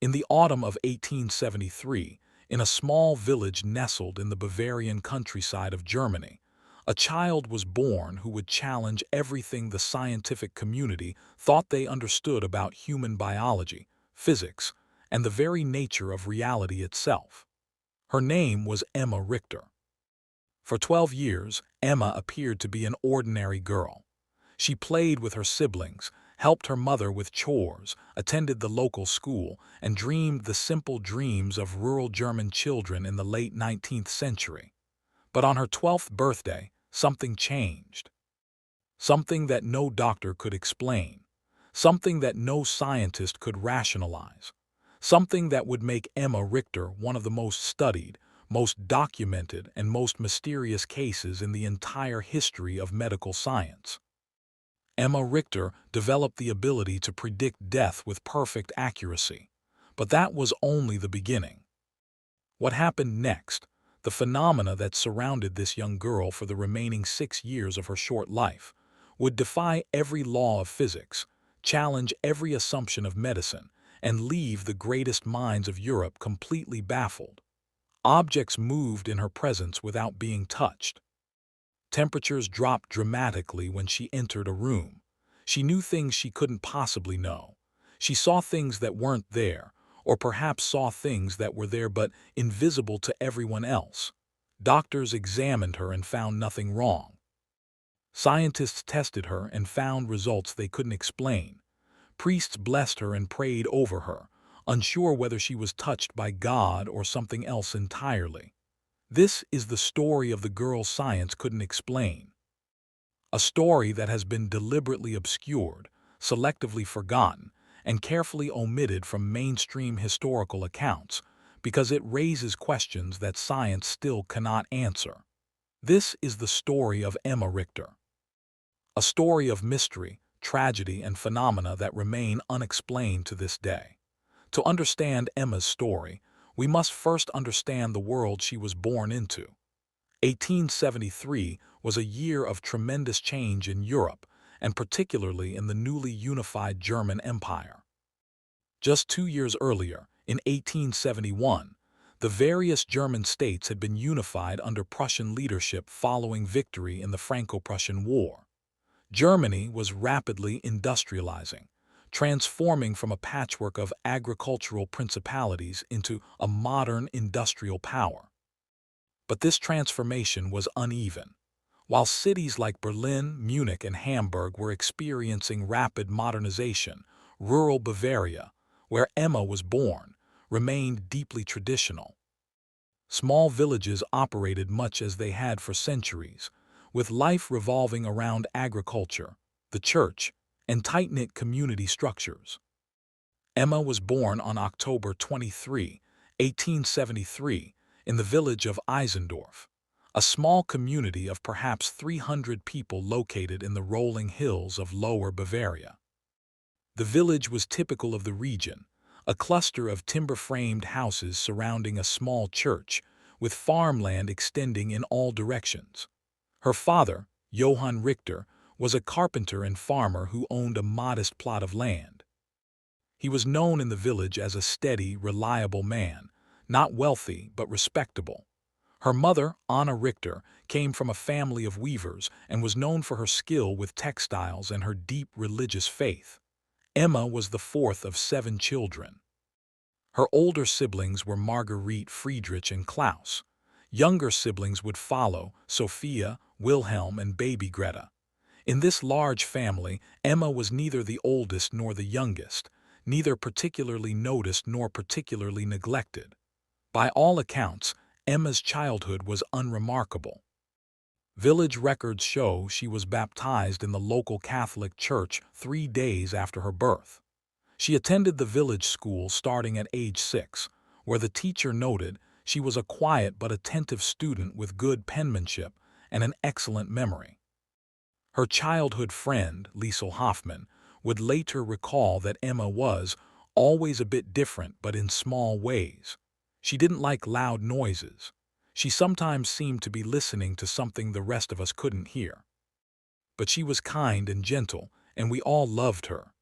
In the autumn of 1873, in a small village nestled in the Bavarian countryside of Germany, a child was born who would challenge everything the scientific community thought they understood about human biology, physics, and the very nature of reality itself. Her name was Emma Richter. For 12 years, Emma appeared to be an ordinary girl. She played with her siblings, helped her mother with chores, attended the local school, and dreamed the simple dreams of rural German children in the late 19th century. But on her 12th birthday, something changed. Something that no doctor could explain. Something that no scientist could rationalize. Something that would make Emma Richter one of the most studied, most documented, and most mysterious cases in the entire history of medical science. Emma Richter developed the ability to predict death with perfect accuracy. But that was only the beginning. What happened next, the phenomena that surrounded this young girl for the remaining 6 years of her short life, would defy every law of physics, challenge every assumption of medicine, and leave the greatest minds of Europe completely baffled. Objects moved in her presence without being touched. Temperatures dropped dramatically when she entered a room. She knew things she couldn't possibly know. She saw things that weren't there, or perhaps saw things that were there but invisible to everyone else. Doctors examined her and found nothing wrong. Scientists tested her and found results they couldn't explain. Priests blessed her and prayed over her, unsure whether she was touched by God or something else entirely. This is the story of the girl science couldn't explain. A story that has been deliberately obscured, selectively forgotten, and carefully omitted from mainstream historical accounts because it raises questions that science still cannot answer. This is the story of Emma Richter. A story of mystery, tragedy, and phenomena that remain unexplained to this day. To understand Emma's story, we must first understand the world she was born into. 1873 was a year of tremendous change in Europe, and particularly in the newly unified German Empire. Just 2 years earlier, in 1871, the various German states had been unified under Prussian leadership following victory in the Franco-Prussian War. Germany was rapidly industrializing, transforming from a patchwork of agricultural principalities into a modern industrial power. But this transformation was uneven. While cities like Berlin, Munich, and Hamburg were experiencing rapid modernization, rural Bavaria, where Emma was born, remained deeply traditional. Small villages operated much as they had for centuries, with life revolving around agriculture, the church, and tight-knit community structures. Emma was born on October 23, 1873, in the village of Eisendorf, a small community of perhaps 300 people located in the rolling hills of Lower Bavaria. The village was typical of the region, a cluster of timber-framed houses surrounding a small church, with farmland extending in all directions. Her father, Johann Richter, was a carpenter and farmer who owned a modest plot of land. He was known in the village as a steady, reliable man, not wealthy but respectable. Her mother, Anna Richter, came from a family of weavers and was known for her skill with textiles and her deep religious faith. Emma was the fourth of 7 children. Her older siblings were Marguerite, Friedrich, and Klaus. Younger siblings would follow, Sophia, Wilhelm, and baby Greta. In this large family, Emma was neither the oldest nor the youngest, neither particularly noticed nor particularly neglected. By all accounts, Emma's childhood was unremarkable. Village records show she was baptized in the local Catholic church 3 days after her birth. She attended the village school starting at age 6, where the teacher noted she was a quiet but attentive student with good penmanship and an excellent memory. Her childhood friend, Liesl Hoffmann, would later recall that Emma was always a bit different but in small ways. She didn't like loud noises. She sometimes seemed to be listening to something the rest of us couldn't hear. But she was kind and gentle, and we all loved her.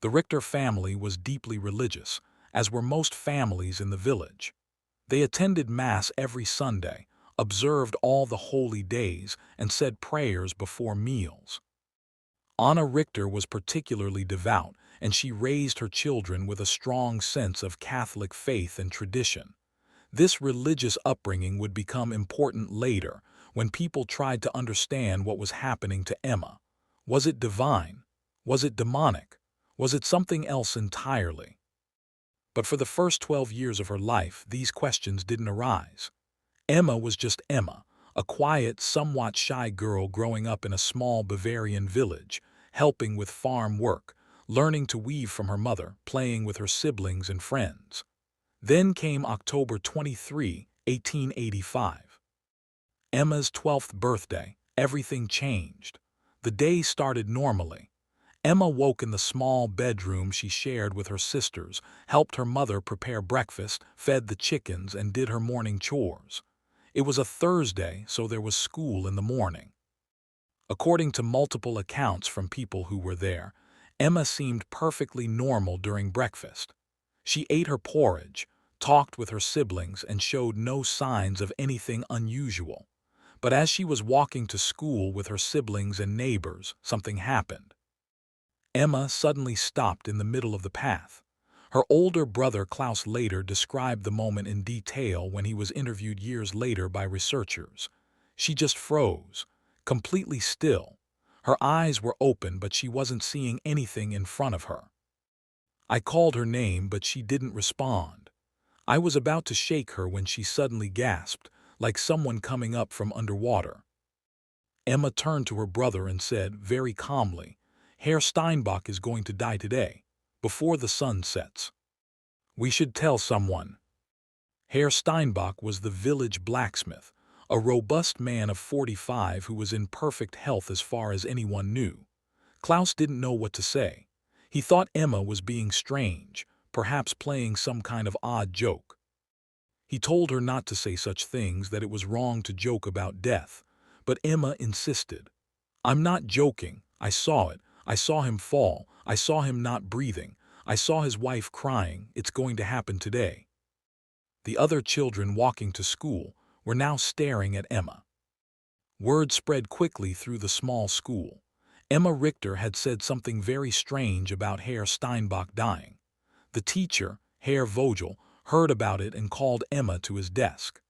The Richter family was deeply religious, as were most families in the village. They attended Mass every Sunday, observed all the holy days, and said prayers before meals. Anna Richter was particularly devout, and she raised her children with a strong sense of Catholic faith and tradition. This religious upbringing would become important later, when people tried to understand what was happening to Emma. Was it divine? Was it demonic? Was it something else entirely? But for the first 12 years of her life, these questions didn't arise. Emma was just Emma, a quiet, somewhat shy girl growing up in a small Bavarian village, helping with farm work, learning to weave from her mother, playing with her siblings and friends. Then came October 23, 1885. Emma's 12th birthday. Everything changed. The day started normally. Emma woke in the small bedroom she shared with her sisters, helped her mother prepare breakfast, fed the chickens, and did her morning chores. It was a Thursday, so there was school in the morning. According to multiple accounts from people who were there, Emma seemed perfectly normal during breakfast. She ate her porridge, talked with her siblings, and showed no signs of anything unusual. But as she was walking to school with her siblings and neighbors, something happened. Emma suddenly stopped in the middle of the path. Her older brother Klaus later described the moment in detail when he was interviewed years later by researchers. She just froze, completely still. Her eyes were open, but she wasn't seeing anything in front of her. I called her name, but she didn't respond. I was about to shake her when she suddenly gasped, like someone coming up from underwater. Emma turned to her brother and said, very calmly, "Herr Steinbach is going to die today, before the sun sets. We should tell someone." Herr Steinbach was the village blacksmith, a robust man of 45 who was in perfect health as far as anyone knew. Klaus didn't know what to say. He thought Emma was being strange, perhaps playing some kind of odd joke. He told her not to say such things, that it was wrong to joke about death, but Emma insisted. "I'm not joking. I saw it. I saw him fall. I saw him not breathing. I saw his wife crying. It's going to happen today." The other children walking to school were now staring at Emma. Word spread quickly through the small school. Emma Richter had said something very strange about Herr Steinbach dying. The teacher, Herr Vogel, heard about it and called Emma to his desk.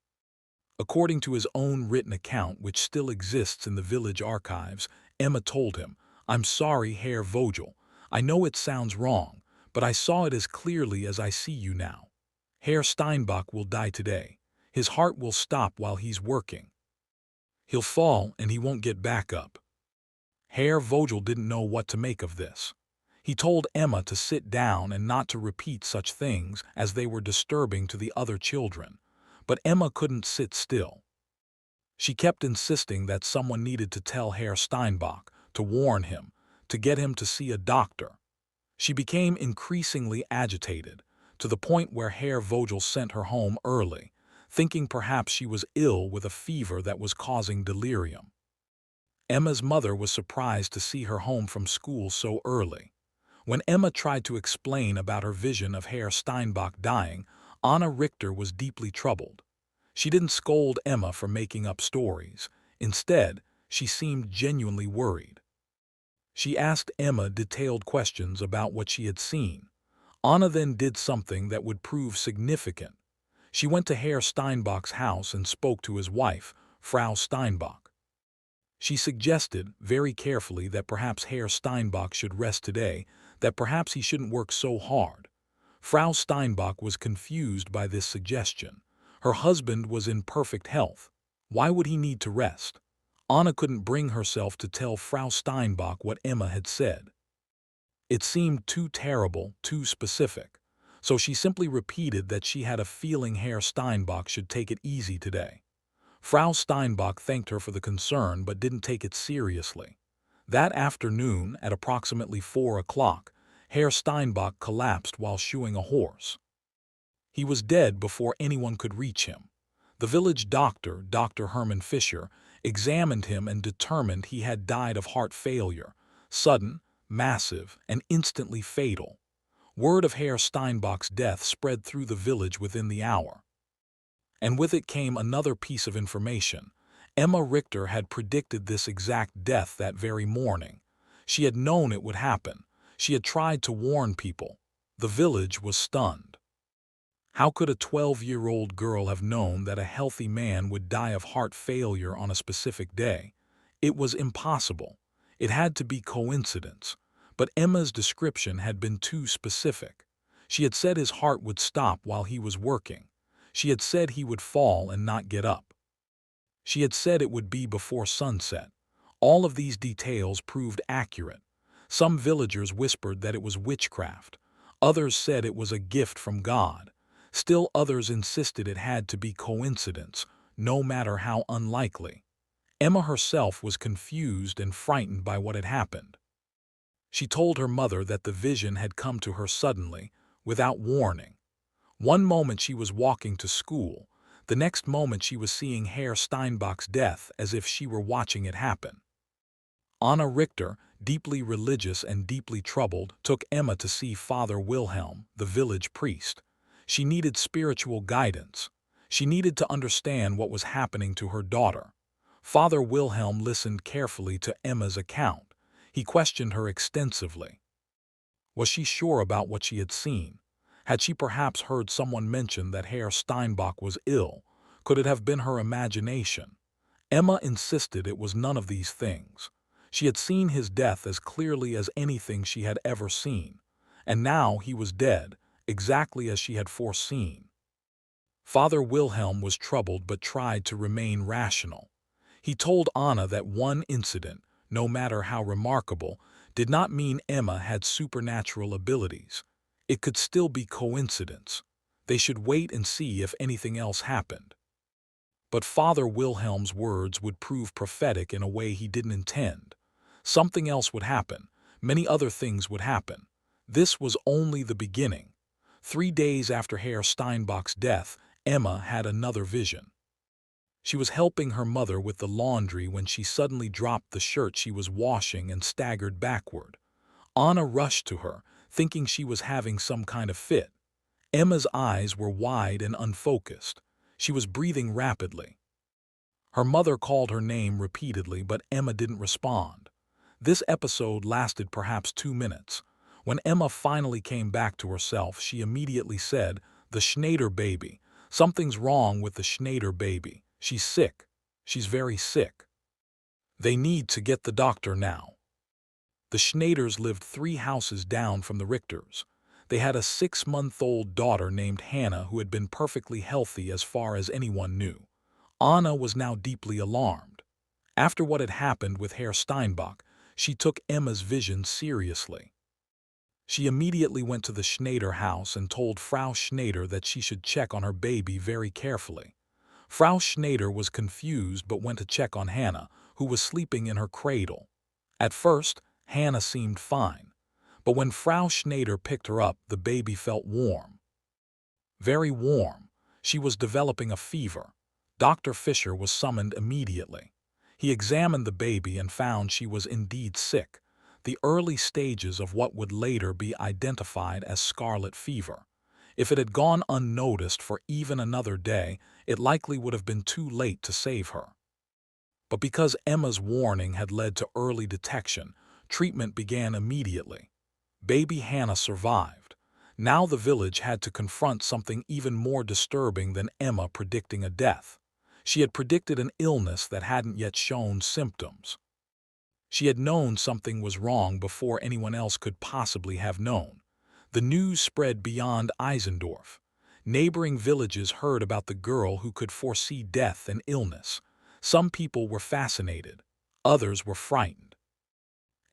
According to his own written account, which still exists in the village archives, Emma told him, "I'm sorry, Herr Vogel. I know it sounds wrong, but I saw it as clearly as I see you now. Herr Steinbach will die today. His heart will stop while he's working. He'll fall and he won't get back up." Herr Vogel didn't know what to make of this. He told Emma to sit down and not to repeat such things, as they were disturbing to the other children. But Emma couldn't sit still. She kept insisting that someone needed to tell Herr Steinbach, to warn him, to get him to see a doctor. She became increasingly agitated, to the point where Herr Vogel sent her home early, thinking perhaps she was ill with a fever that was causing delirium. Emma's mother was surprised to see her home from school so early. When Emma tried to explain about her vision of Herr Steinbach dying, Anna Richter was deeply troubled. She didn't scold Emma for making up stories. Instead, she seemed genuinely worried. She asked Emma detailed questions about what she had seen. Anna then did something that would prove significant. She went to Herr Steinbach's house and spoke to his wife, Frau Steinbach. She suggested, very carefully, that perhaps Herr Steinbach should rest today, that perhaps he shouldn't work so hard. Frau Steinbach was confused by this suggestion. Her husband was in perfect health. Why would he need to rest? Anna couldn't bring herself to tell Frau Steinbach what Emma had said. It seemed too terrible, too specific. So she simply repeated that she had a feeling Herr Steinbach should take it easy today. Frau Steinbach thanked her for the concern but didn't take it seriously. That afternoon, at approximately 4 o'clock, Herr Steinbach collapsed while shoeing a horse. He was dead before anyone could reach him. The village doctor, Dr. Hermann Fischer, examined him and determined he had died of heart failure, sudden, massive, and instantly fatal. Word of Herr Steinbach's death spread through the village within the hour. And with it came another piece of information. Emma Richter had predicted this exact death that very morning. She had known it would happen. She had tried to warn people. The village was stunned. How could a 12-year-old girl have known that a healthy man would die of heart failure on a specific day? It was impossible. It had to be coincidence. But Emma's description had been too specific. She had said his heart would stop while he was working. She had said he would fall and not get up. She had said it would be before sunset. All of these details proved accurate. Some villagers whispered that it was witchcraft. Others said it was a gift from God. Still others insisted it had to be coincidence, no matter how unlikely. Emma herself was confused and frightened by what had happened. She told her mother that the vision had come to her suddenly, without warning. One moment she was walking to school, the next moment she was seeing Herr Steinbach's death as if she were watching it happen. Anna Richter, deeply religious and deeply troubled, took Emma to see Father Wilhelm, the village priest. She needed spiritual guidance. She needed to understand what was happening to her daughter. Father Wilhelm listened carefully to Emma's account. He questioned her extensively. Was she sure about what she had seen? Had she perhaps heard someone mention that Herr Steinbach was ill? Could it have been her imagination? Emma insisted it was none of these things. She had seen his death as clearly as anything she had ever seen. And now he was dead, exactly as she had foreseen. Father Wilhelm was troubled but tried to remain rational. He told Anna that one incident, no matter how remarkable, did not mean Emma had supernatural abilities. It could still be coincidence. They should wait and see if anything else happened. But Father Wilhelm's words would prove prophetic in a way he didn't intend. Something else would happen. Many other things would happen. This was only the beginning. 3 days after Herr Steinbach's death, Emma had another vision. She was helping her mother with the laundry when she suddenly dropped the shirt she was washing and staggered backward. Anna rushed to her, thinking she was having some kind of fit. Emma's eyes were wide and unfocused. She was breathing rapidly. Her mother called her name repeatedly, but Emma didn't respond. This episode lasted perhaps 2 minutes. When Emma finally came back to herself, she immediately said, "The Schneider baby. Something's wrong with the Schneider baby. She's sick. She's very sick. They need to get the doctor now." The Schneiders lived 3 houses down from the Richters. They had a 6-month-old daughter named Hannah who had been perfectly healthy as far as anyone knew. Anna was now deeply alarmed. After what had happened with Herr Steinbach, she took Emma's vision seriously. She immediately went to the Schneider house and told Frau Schneider that she should check on her baby very carefully. Frau Schneider was confused but went to check on Hannah, who was sleeping in her cradle. At first, Hannah seemed fine, but when Frau Schneider picked her up, the baby felt warm. Very warm. She was developing a fever. Dr. Fischer was summoned immediately. He examined the baby and found she was indeed sick, the early stages of what would later be identified as scarlet fever. If it had gone unnoticed for even another day, it likely would have been too late to save her. But because Emma's warning had led to early detection, treatment began immediately. Baby Hannah survived. Now the village had to confront something even more disturbing than Emma predicting a death. She had predicted an illness that hadn't yet shown symptoms. She had known something was wrong before anyone else could possibly have known. The news spread beyond Eisendorf. Neighboring villages heard about the girl who could foresee death and illness. Some people were fascinated. Others were frightened.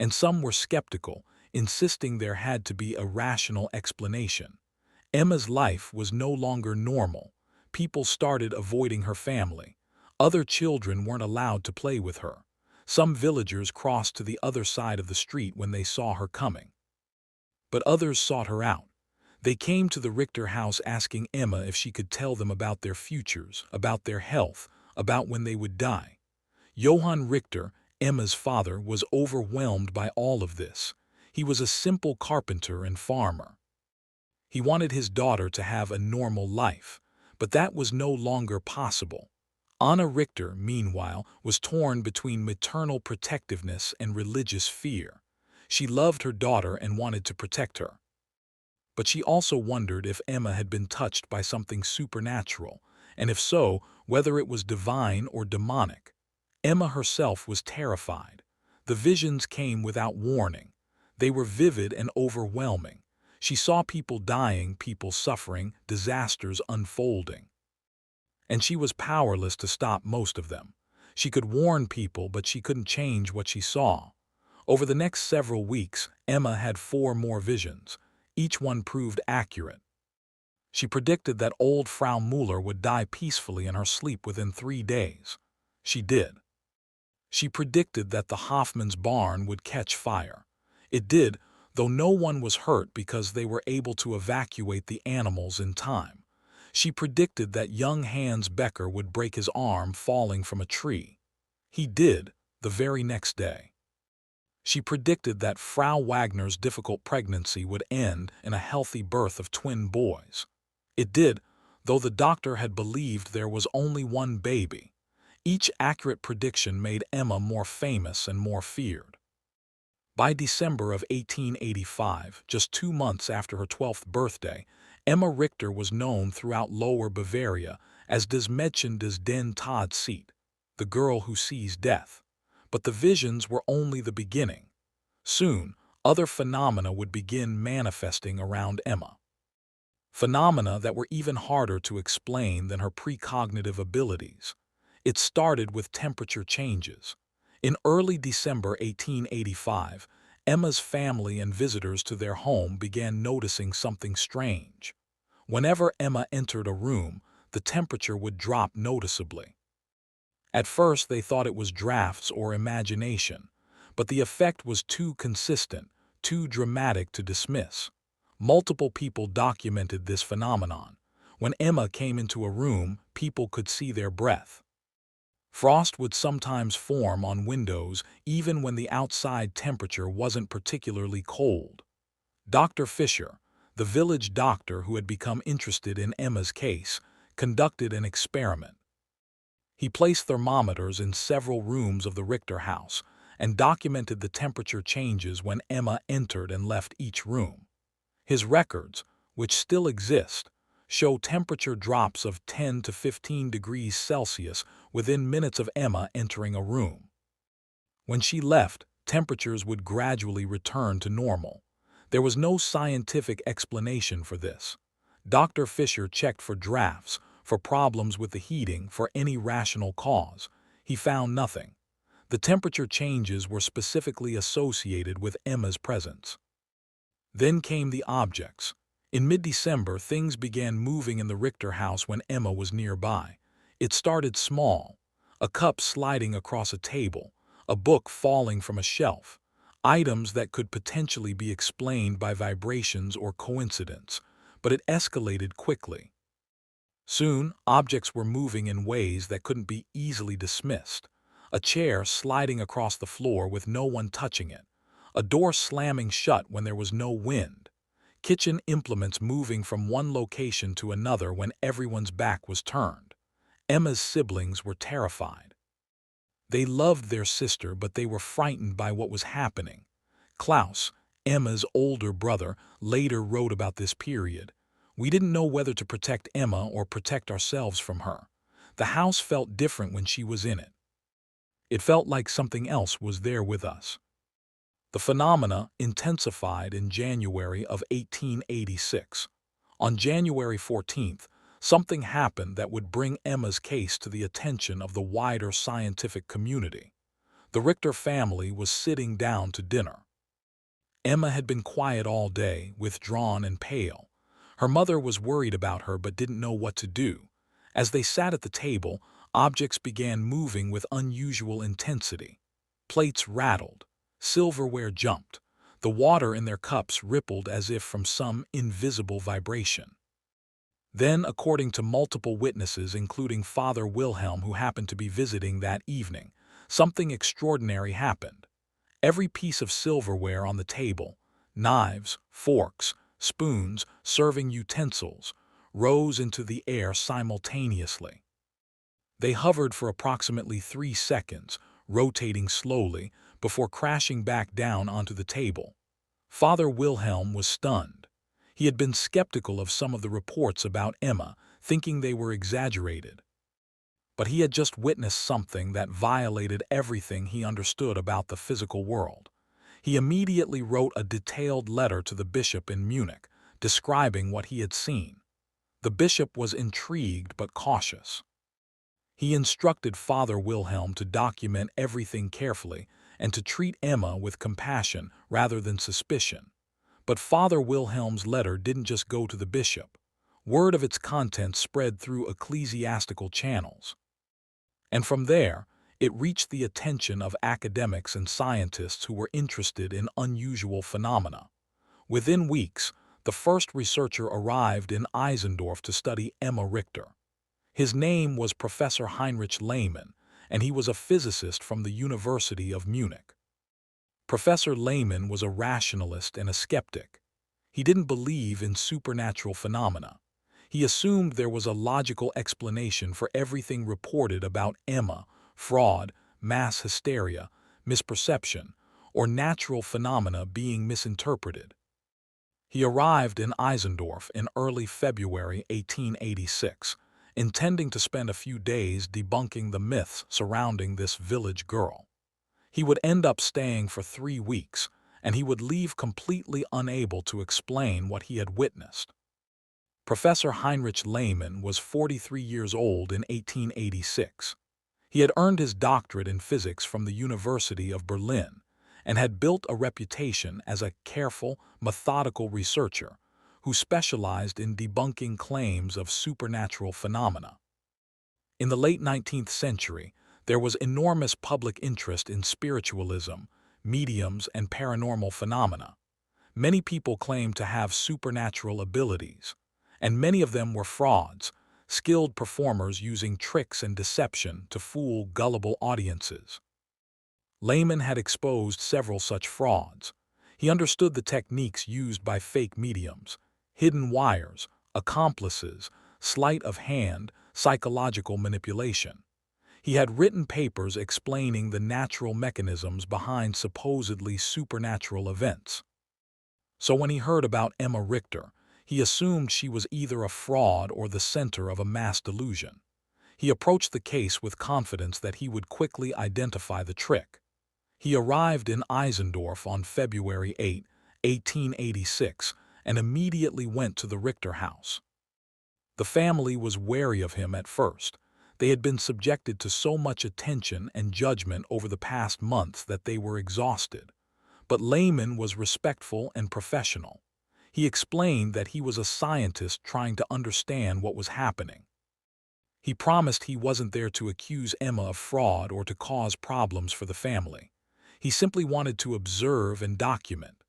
And some were skeptical, insisting there had to be a rational explanation. Emma's life was no longer normal. People started avoiding her family. Other children weren't allowed to play with her. Some villagers crossed to the other side of the street when they saw her coming. But others sought her out. They came to the Richter house asking Emma if she could tell them about their futures, about their health, about when they would die. Johann Richter, Emma's father, was overwhelmed by all of this. He was a simple carpenter and farmer. He wanted his daughter to have a normal life, but that was no longer possible. Anna Richter, meanwhile, was torn between maternal protectiveness and religious fear. She loved her daughter and wanted to protect her. But she also wondered if Emma had been touched by something supernatural, and if so, whether it was divine or demonic. Emma herself was terrified. The visions came without warning. They were vivid and overwhelming. She saw people dying, people suffering, disasters unfolding. And she was powerless to stop most of them. She could warn people, but she couldn't change what she saw. Over the next several weeks, Emma had 4 more visions. Each one proved accurate. She predicted that old Frau Müller would die peacefully in her sleep within 3 days. She did. She predicted that the Hoffman's barn would catch fire. It did, though no one was hurt because they were able to evacuate the animals in time. She predicted that young Hans Becker would break his arm falling from a tree. He did, the very next day. She predicted that Frau Wagner's difficult pregnancy would end in a healthy birth of twin boys. It did, though the doctor had believed there was only one baby. Each accurate prediction made Emma more famous and more feared. By December of 1885, just 2 months after her 12th birthday, Emma Richter was known throughout Lower Bavaria as das Mädchen des den Tod sieht, the girl who sees death. But the visions were only the beginning. Soon, other phenomena would begin manifesting around Emma. Phenomena that were even harder to explain than her precognitive abilities. It started with temperature changes. In early December 1885, Emma's family and visitors to their home began noticing something strange. Whenever Emma entered a room, the temperature would drop noticeably. At first, they thought it was drafts or imagination, but the effect was too consistent, too dramatic to dismiss. Multiple people documented this phenomenon. When Emma came into a room, people could see their breath. Frost would sometimes form on windows even when the outside temperature wasn't particularly cold. Dr. Fisher, the village doctor who had become interested in Emma's case, conducted an experiment. He placed thermometers in several rooms of the Richter house and documented the temperature changes when Emma entered and left each room. His records, which still exist, show temperature drops of 10 to 15 degrees Celsius within minutes of Emma entering a room. When she left, temperatures would gradually return to normal. There was no scientific explanation for this. Dr. Fisher checked for drafts, for problems with the heating, for any rational cause. He found nothing. The temperature changes were specifically associated with Emma's presence. Then came the objects. In mid-December, things began moving in the Richter house when Emma was nearby. It started small, a cup sliding across a table, a book falling from a shelf, items that could potentially be explained by vibrations or coincidence, but it escalated quickly. Soon, objects were moving in ways that couldn't be easily dismissed. A chair sliding across the floor with no one touching it, a door slamming shut when there was no wind, kitchen implements moving from one location to another when everyone's back was turned. Emma's siblings were terrified. They loved their sister, but they were frightened by what was happening. Klaus, Emma's older brother, later wrote about this period. We didn't know whether to protect Emma or protect ourselves from her. The house felt different when she was in it. It felt like something else was there with us. The phenomena intensified in January of 1886. On January 14th, something happened that would bring Emma's case to the attention of the wider scientific community. The Richter family was sitting down to dinner. Emma had been quiet all day, withdrawn and pale. Her mother was worried about her but didn't know what to do. As they sat at the table, objects began moving with unusual intensity. Plates rattled. Silverware jumped. The water in their cups rippled as if from some invisible vibration. Then, according to multiple witnesses, including Father Wilhelm, who happened to be visiting that evening, something extraordinary happened. Every piece of silverware on the table, knives, forks, spoons, serving utensils, rose into the air simultaneously. They hovered for approximately 3 seconds, rotating slowly, before crashing back down onto the table. Father Wilhelm was stunned. He had been skeptical of some of the reports about Emma, thinking they were exaggerated. But he had just witnessed something that violated everything he understood about the physical world. He immediately wrote a detailed letter to the bishop in Munich, describing what he had seen. The bishop was intrigued but cautious. He instructed Father Wilhelm to document everything carefully and to treat Emma with compassion rather than suspicion. But Father Wilhelm's letter didn't just go to the bishop. Word of its contents spread through ecclesiastical channels. And from there, it reached the attention of academics and scientists who were interested in unusual phenomena. Within weeks, the first researcher arrived in Eisendorf to study Emma Richter. His name was Professor Heinrich Lehmann, and he was a physicist from the University of Munich. Professor Lehmann was a rationalist and a skeptic. He didn't believe in supernatural phenomena. He assumed there was a logical explanation for everything reported about Emma: fraud, mass hysteria, misperception, or natural phenomena being misinterpreted. He arrived in Eisendorf in early February 1886, intending to spend a few days debunking the myths surrounding this village girl. He would end up staying for 3 weeks, and he would leave completely unable to explain what he had witnessed. Professor Heinrich Lehmann was 43 years old in 1886. He had earned his doctorate in physics from the University of Berlin and had built a reputation as a careful, methodical researcher who specialized in debunking claims of supernatural phenomena. In the late 19th century, there was enormous public interest in spiritualism, mediums, and paranormal phenomena. Many people claimed to have supernatural abilities, and many of them were frauds, skilled performers using tricks and deception to fool gullible audiences. Lehmann had exposed several such frauds. He understood the techniques used by fake mediums: hidden wires, accomplices, sleight of hand, psychological manipulation. He had written papers explaining the natural mechanisms behind supposedly supernatural events. So when he heard about Emma Richter, he assumed she was either a fraud or the center of a mass delusion. He approached the case with confidence that he would quickly identify the trick. He arrived in Eisendorf on February 8, 1886, and immediately went to the Richter house. The family was wary of him at first. They had been subjected to so much attention and judgment over the past months that they were exhausted. But Lehmann was respectful and professional. He explained that he was a scientist trying to understand what was happening. He promised he wasn't there to accuse Emma of fraud or to cause problems for the family. He simply wanted to observe and document.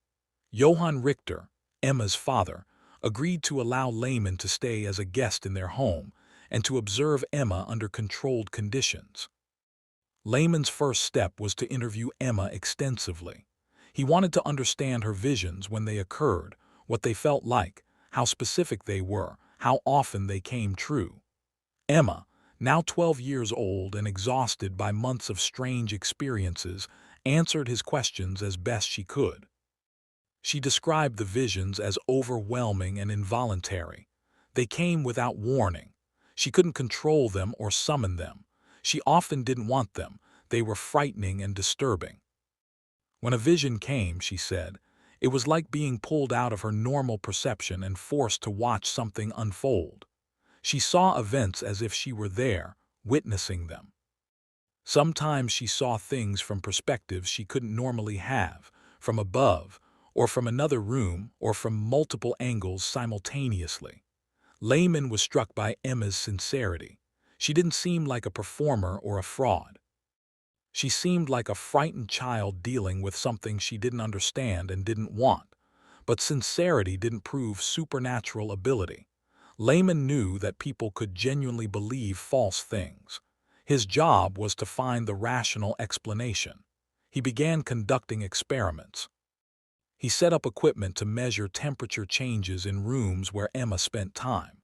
Johann Richter, Emma's father, agreed to allow Lehmann to stay as a guest in their home and to observe Emma under controlled conditions. Lehmann's first step was to interview Emma extensively. He wanted to understand her visions when they occurred, what they felt like, how specific they were, how often they came true. Emma, now 12 years old and exhausted by months of strange experiences, answered his questions as best she could. She described the visions as overwhelming and involuntary. They came without warning. She couldn't control them or summon them. She often didn't want them. They were frightening and disturbing. When a vision came, she said, it was like being pulled out of her normal perception and forced to watch something unfold. She saw events as if she were there, witnessing them. Sometimes she saw things from perspectives she couldn't normally have, from above, or from another room, or from multiple angles simultaneously. Lehmann was struck by Emma's sincerity. She didn't seem like a performer or a fraud. She seemed like a frightened child dealing with something she didn't understand and didn't want. But sincerity didn't prove supernatural ability. Lehmann knew that people could genuinely believe false things. His job was to find the rational explanation. He began conducting experiments. He set up equipment to measure temperature changes in rooms where Emma spent time.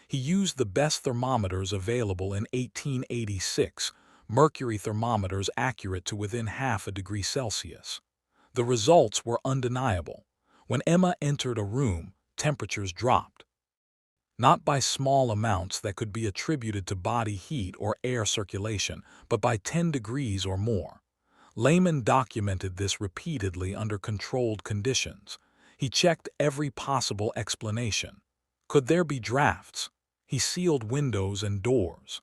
He used the best thermometers available in 1886, mercury thermometers accurate to within half a degree Celsius. The results were undeniable. When Emma entered a room, temperatures dropped. Not by small amounts that could be attributed to body heat or air circulation, but by 10 degrees or more. Lehmann documented this repeatedly under controlled conditions. He checked every possible explanation. Could there be drafts? He sealed windows and doors.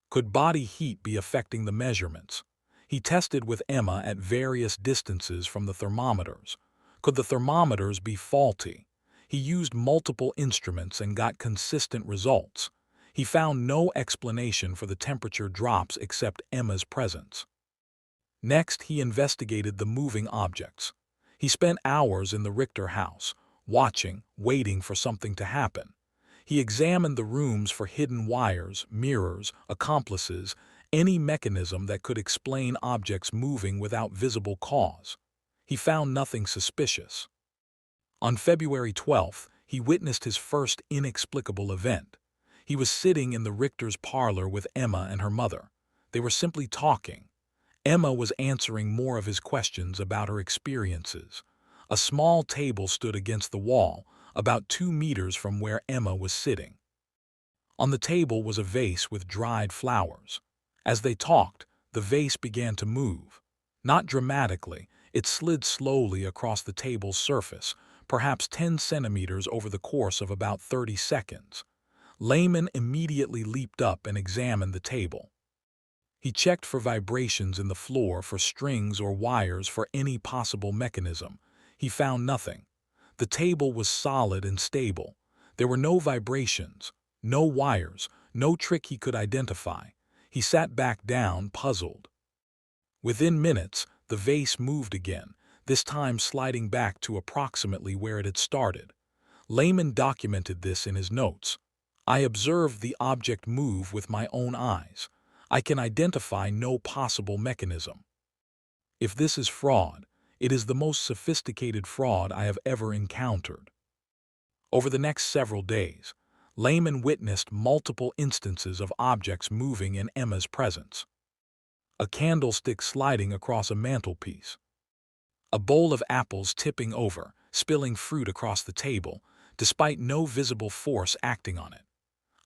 Could body heat be affecting the measurements? He tested with Emma at various distances from the thermometers. Could the thermometers be faulty? He used multiple instruments and got consistent results. He found no explanation for the temperature drops except Emma's presence. Next, he investigated the moving objects. He spent hours in the Richter house, watching, waiting for something to happen. He examined the rooms for hidden wires, mirrors, accomplices, any mechanism that could explain objects moving without visible cause. He found nothing suspicious. On February 12th, he witnessed his first inexplicable event. He was sitting in the Richter's parlor with Emma and her mother. They were simply talking. Emma was answering more of his questions about her experiences. A small table stood against the wall, about 2 meters from where Emma was sitting. On the table was a vase with dried flowers. As they talked, the vase began to move. Not dramatically, it slid slowly across the table's surface, perhaps 10 centimeters over the course of about 30 seconds. Lehmann immediately leaped up and examined the table. He checked for vibrations in the floor, for strings or wires, for any possible mechanism. He found nothing. The table was solid and stable. There were no vibrations, no wires, no trick he could identify. He sat back down, puzzled. Within minutes, the vase moved again, this time sliding back to approximately where it had started. Lehmann documented this in his notes. I observed the object move with my own eyes. I can identify no possible mechanism. If this is fraud, it is the most sophisticated fraud I have ever encountered. Over the next several days, Lehmann witnessed multiple instances of objects moving in Emma's presence. A candlestick sliding across a mantelpiece. A bowl of apples tipping over, spilling fruit across the table, despite no visible force acting on it.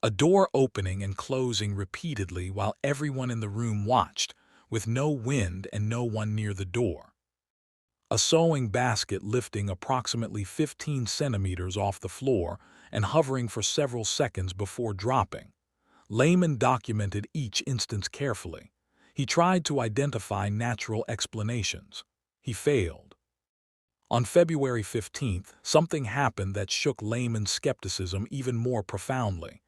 A door opening and closing repeatedly while everyone in the room watched, with no wind and no one near the door. A sewing basket lifting approximately 15 centimeters off the floor and hovering for several seconds before dropping. Lehmann documented each instance carefully. He tried to identify natural explanations. He failed. On February 15th, something happened that shook Lehmann's skepticism even more profoundly.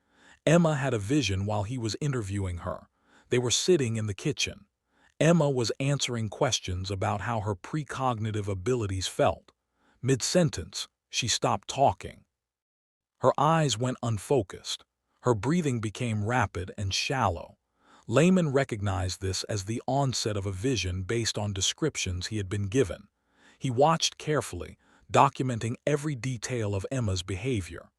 Emma had a vision while he was interviewing her. They were sitting in the kitchen. Emma was answering questions about how her precognitive abilities felt. Mid-sentence, she stopped talking. Her eyes went unfocused. Her breathing became rapid and shallow. Lehmann recognized this as the onset of a vision based on descriptions he had been given. He watched carefully, documenting every detail of Emma's behavior.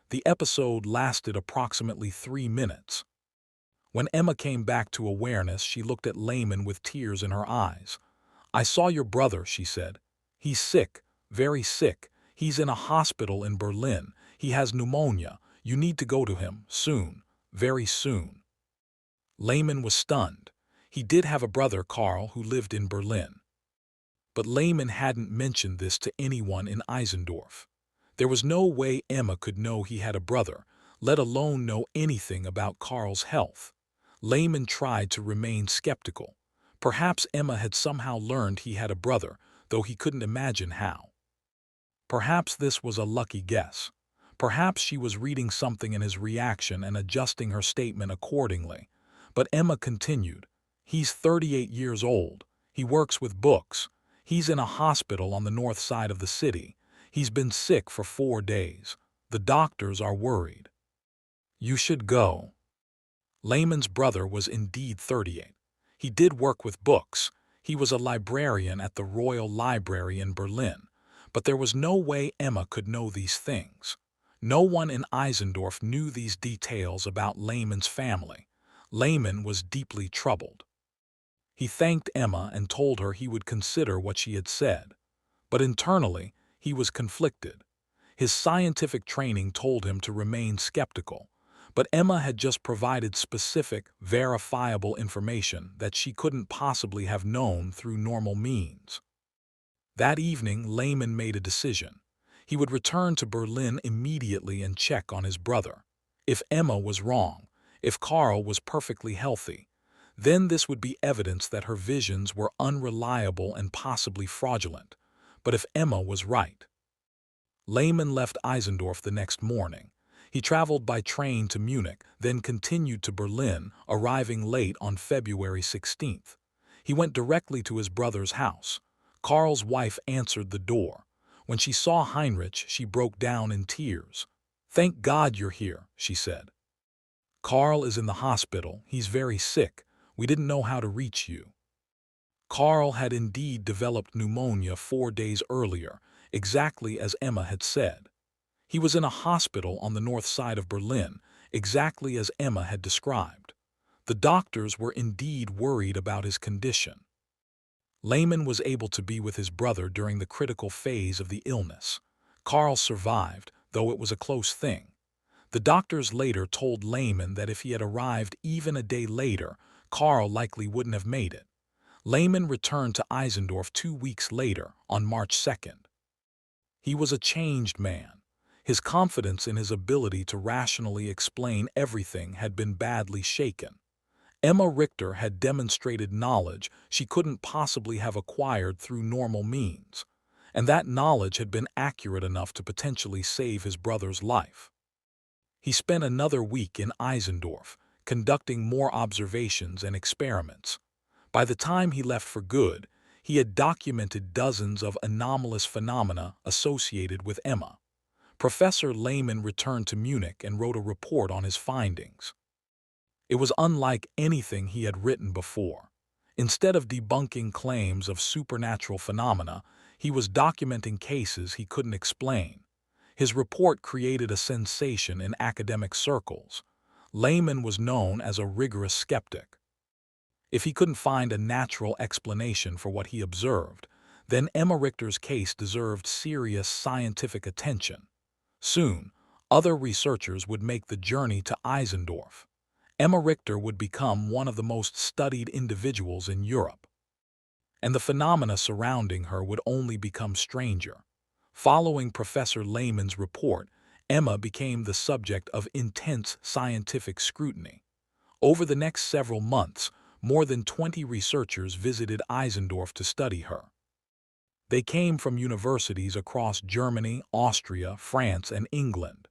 The episode lasted approximately 3 minutes. When Emma came back to awareness, she looked at Lehmann with tears in her eyes. I saw your brother, she said. He's sick, very sick. He's in a hospital in Berlin. He has pneumonia. You need to go to him, soon, very soon. Lehmann was stunned. He did have a brother, Karl, who lived in Berlin. But Lehmann hadn't mentioned this to anyone in Eisendorf. There was no way Emma could know he had a brother, let alone know anything about Karl's health. Lehmann tried to remain skeptical. Perhaps Emma had somehow learned he had a brother, though he couldn't imagine how. Perhaps this was a lucky guess. Perhaps she was reading something in his reaction and adjusting her statement accordingly. But Emma continued, he's 38 years old. He works with books. He's in a hospital on the north side of the city. He's been sick for 4 days. The doctors are worried. You should go. Lehmann's brother was indeed 38. He did work with books. He was a librarian at the Royal Library in Berlin. But there was no way Emma could know these things. No one in Eisendorf knew these details about Lehmann's family. Lehmann was deeply troubled. He thanked Emma and told her he would consider what she had said. But internally, he was conflicted. His scientific training told him to remain skeptical, but Emma had just provided specific, verifiable information that she couldn't possibly have known through normal means. That evening, Lehmann made a decision. He would return to Berlin immediately and check on his brother. If Emma was wrong, if Karl was perfectly healthy, then this would be evidence that her visions were unreliable and possibly fraudulent. But if Emma was right. Lehmann left Eisendorf the next morning. He traveled by train to Munich, then continued to Berlin, arriving late on February 16th. He went directly to his brother's house. Karl's wife answered the door. When she saw Heinrich, she broke down in tears. "Thank God you're here," she said. "Karl is in the hospital. He's very sick. We didn't know how to reach you." Karl had indeed developed pneumonia 4 days earlier, exactly as Emma had said. He was in a hospital on the north side of Berlin, exactly as Emma had described. The doctors were indeed worried about his condition. Lehmann was able to be with his brother during the critical phase of the illness. Karl survived, though it was a close thing. The doctors later told Lehmann that if he had arrived even a day later, Karl likely wouldn't have made it. Lehmann returned to Eisendorf 2 weeks later, on March 2nd. He was a changed man. His confidence in his ability to rationally explain everything had been badly shaken. Emma Richter had demonstrated knowledge she couldn't possibly have acquired through normal means, and that knowledge had been accurate enough to potentially save his brother's life. He spent another week in Eisendorf, conducting more observations and experiments. By the time he left for good, he had documented dozens of anomalous phenomena associated with Emma. Professor Lehmann returned to Munich and wrote a report on his findings. It was unlike anything he had written before. Instead of debunking claims of supernatural phenomena, he was documenting cases he couldn't explain. His report created a sensation in academic circles. Lehmann was known as a rigorous skeptic. If he couldn't find a natural explanation for what he observed, then Emma Richter's case deserved serious scientific attention. Soon, other researchers would make the journey to Eisendorf. Emma Richter would become one of the most studied individuals in Europe. And the phenomena surrounding her would only become stranger. Following Professor Lehmann's report, Emma became the subject of intense scientific scrutiny. Over the next several months, more than 20 researchers visited Eisendorf to study her. They came from universities across Germany, Austria, France, and England.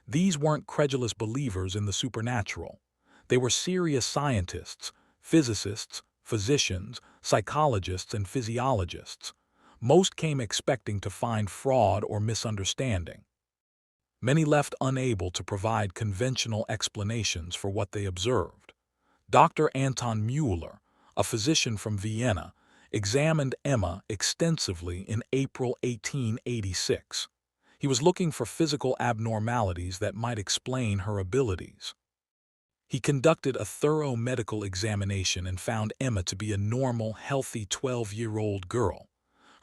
These weren't credulous believers in the supernatural. They were serious scientists, physicists, physicians, psychologists, and physiologists. Most came expecting to find fraud or misunderstanding. Many left unable to provide conventional explanations for what they observed. Dr. Anton Müller, a physician from Vienna, examined Emma extensively in April 1886. He was looking for physical abnormalities that might explain her abilities. He conducted a thorough medical examination and found Emma to be a normal, healthy 12-year-old girl.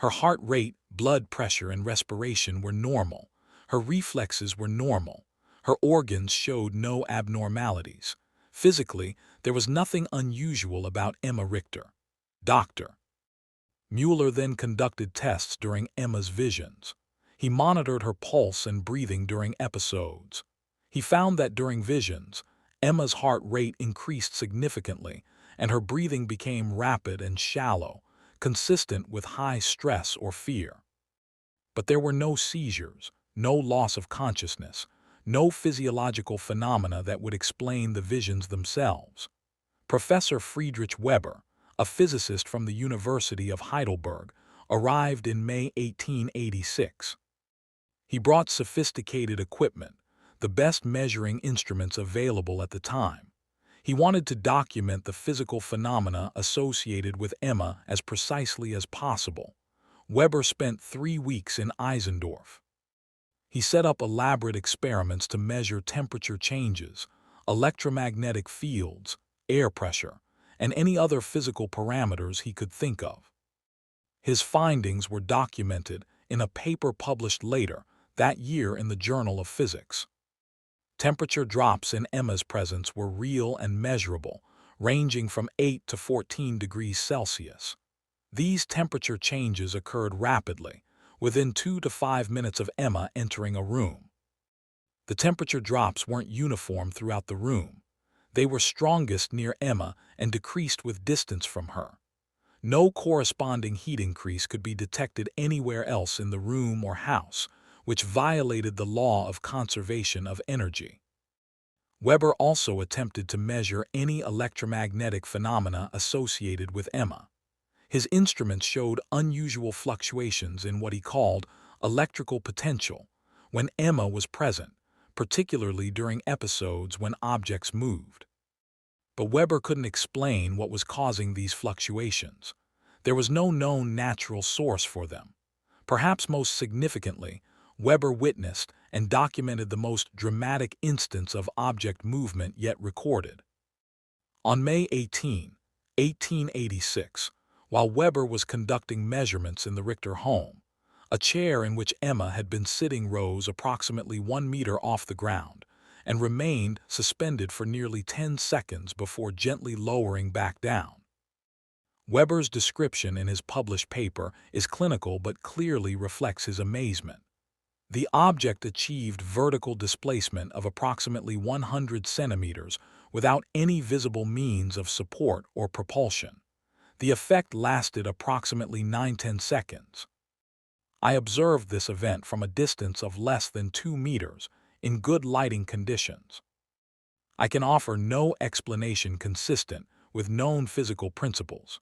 Her heart rate, blood pressure, and respiration were normal. Her reflexes were normal. Her organs showed no abnormalities. Physically, there was nothing unusual about Emma Richter. Dr. Müller then conducted tests during Emma's visions. He monitored her pulse and breathing during episodes. He found that during visions, Emma's heart rate increased significantly, and her breathing became rapid and shallow, consistent with high stress or fear. But there were no seizures, no loss of consciousness, no physiological phenomena that would explain the visions themselves. Professor Friedrich Weber, a physicist from the University of Heidelberg, arrived in May 1886. He brought sophisticated equipment, the best measuring instruments available at the time. He wanted to document the physical phenomena associated with Emma as precisely as possible. Weber spent 3 weeks in Eisendorf. He set up elaborate experiments to measure temperature changes, electromagnetic fields, air pressure, and any other physical parameters he could think of. His findings were documented in a paper published later that year in the Journal of Physics. Temperature drops in Emma's presence were real and measurable, ranging from 8 to 14 degrees Celsius. These temperature changes occurred rapidly, within 2 to 5 minutes of Emma entering a room. The temperature drops weren't uniform throughout the room. They were strongest near Emma and decreased with distance from her. No corresponding heat increase could be detected anywhere else in the room or house, which violated the law of conservation of energy. Weber also attempted to measure any electromagnetic phenomena associated with Emma. His instruments showed unusual fluctuations in what he called electrical potential when Emma was present, particularly during episodes when objects moved. But Weber couldn't explain what was causing these fluctuations. There was no known natural source for them. Perhaps most significantly, Weber witnessed and documented the most dramatic instance of object movement yet recorded. On May 18, 1886, while Weber was conducting measurements in the Richter home, a chair in which Emma had been sitting rose approximately 1 meter off the ground and remained suspended for nearly 10 seconds before gently lowering back down. Weber's description in his published paper is clinical but clearly reflects his amazement. The object achieved vertical displacement of approximately 100 centimeters without any visible means of support or propulsion. The effect lasted approximately 9–10 seconds. I observed this event from a distance of less than 2 meters in good lighting conditions. I can offer no explanation consistent with known physical principles.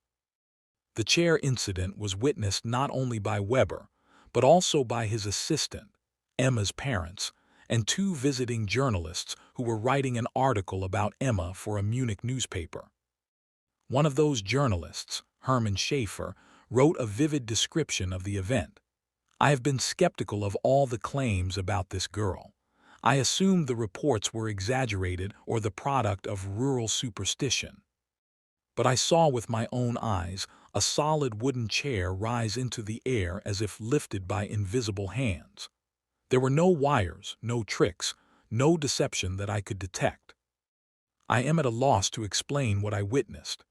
The chair incident was witnessed not only by Weber, but also by his assistant, Emma's parents, and 2 visiting journalists who were writing an article about Emma for a Munich newspaper. One of those journalists, Hermann Schaefer, wrote a vivid description of the event. I have been skeptical of all the claims about this girl. I assumed the reports were exaggerated or the product of rural superstition. But I saw with my own eyes a solid wooden chair rise into the air as if lifted by invisible hands. There were no wires, no tricks, no deception that I could detect. I am at a loss to explain what I witnessed.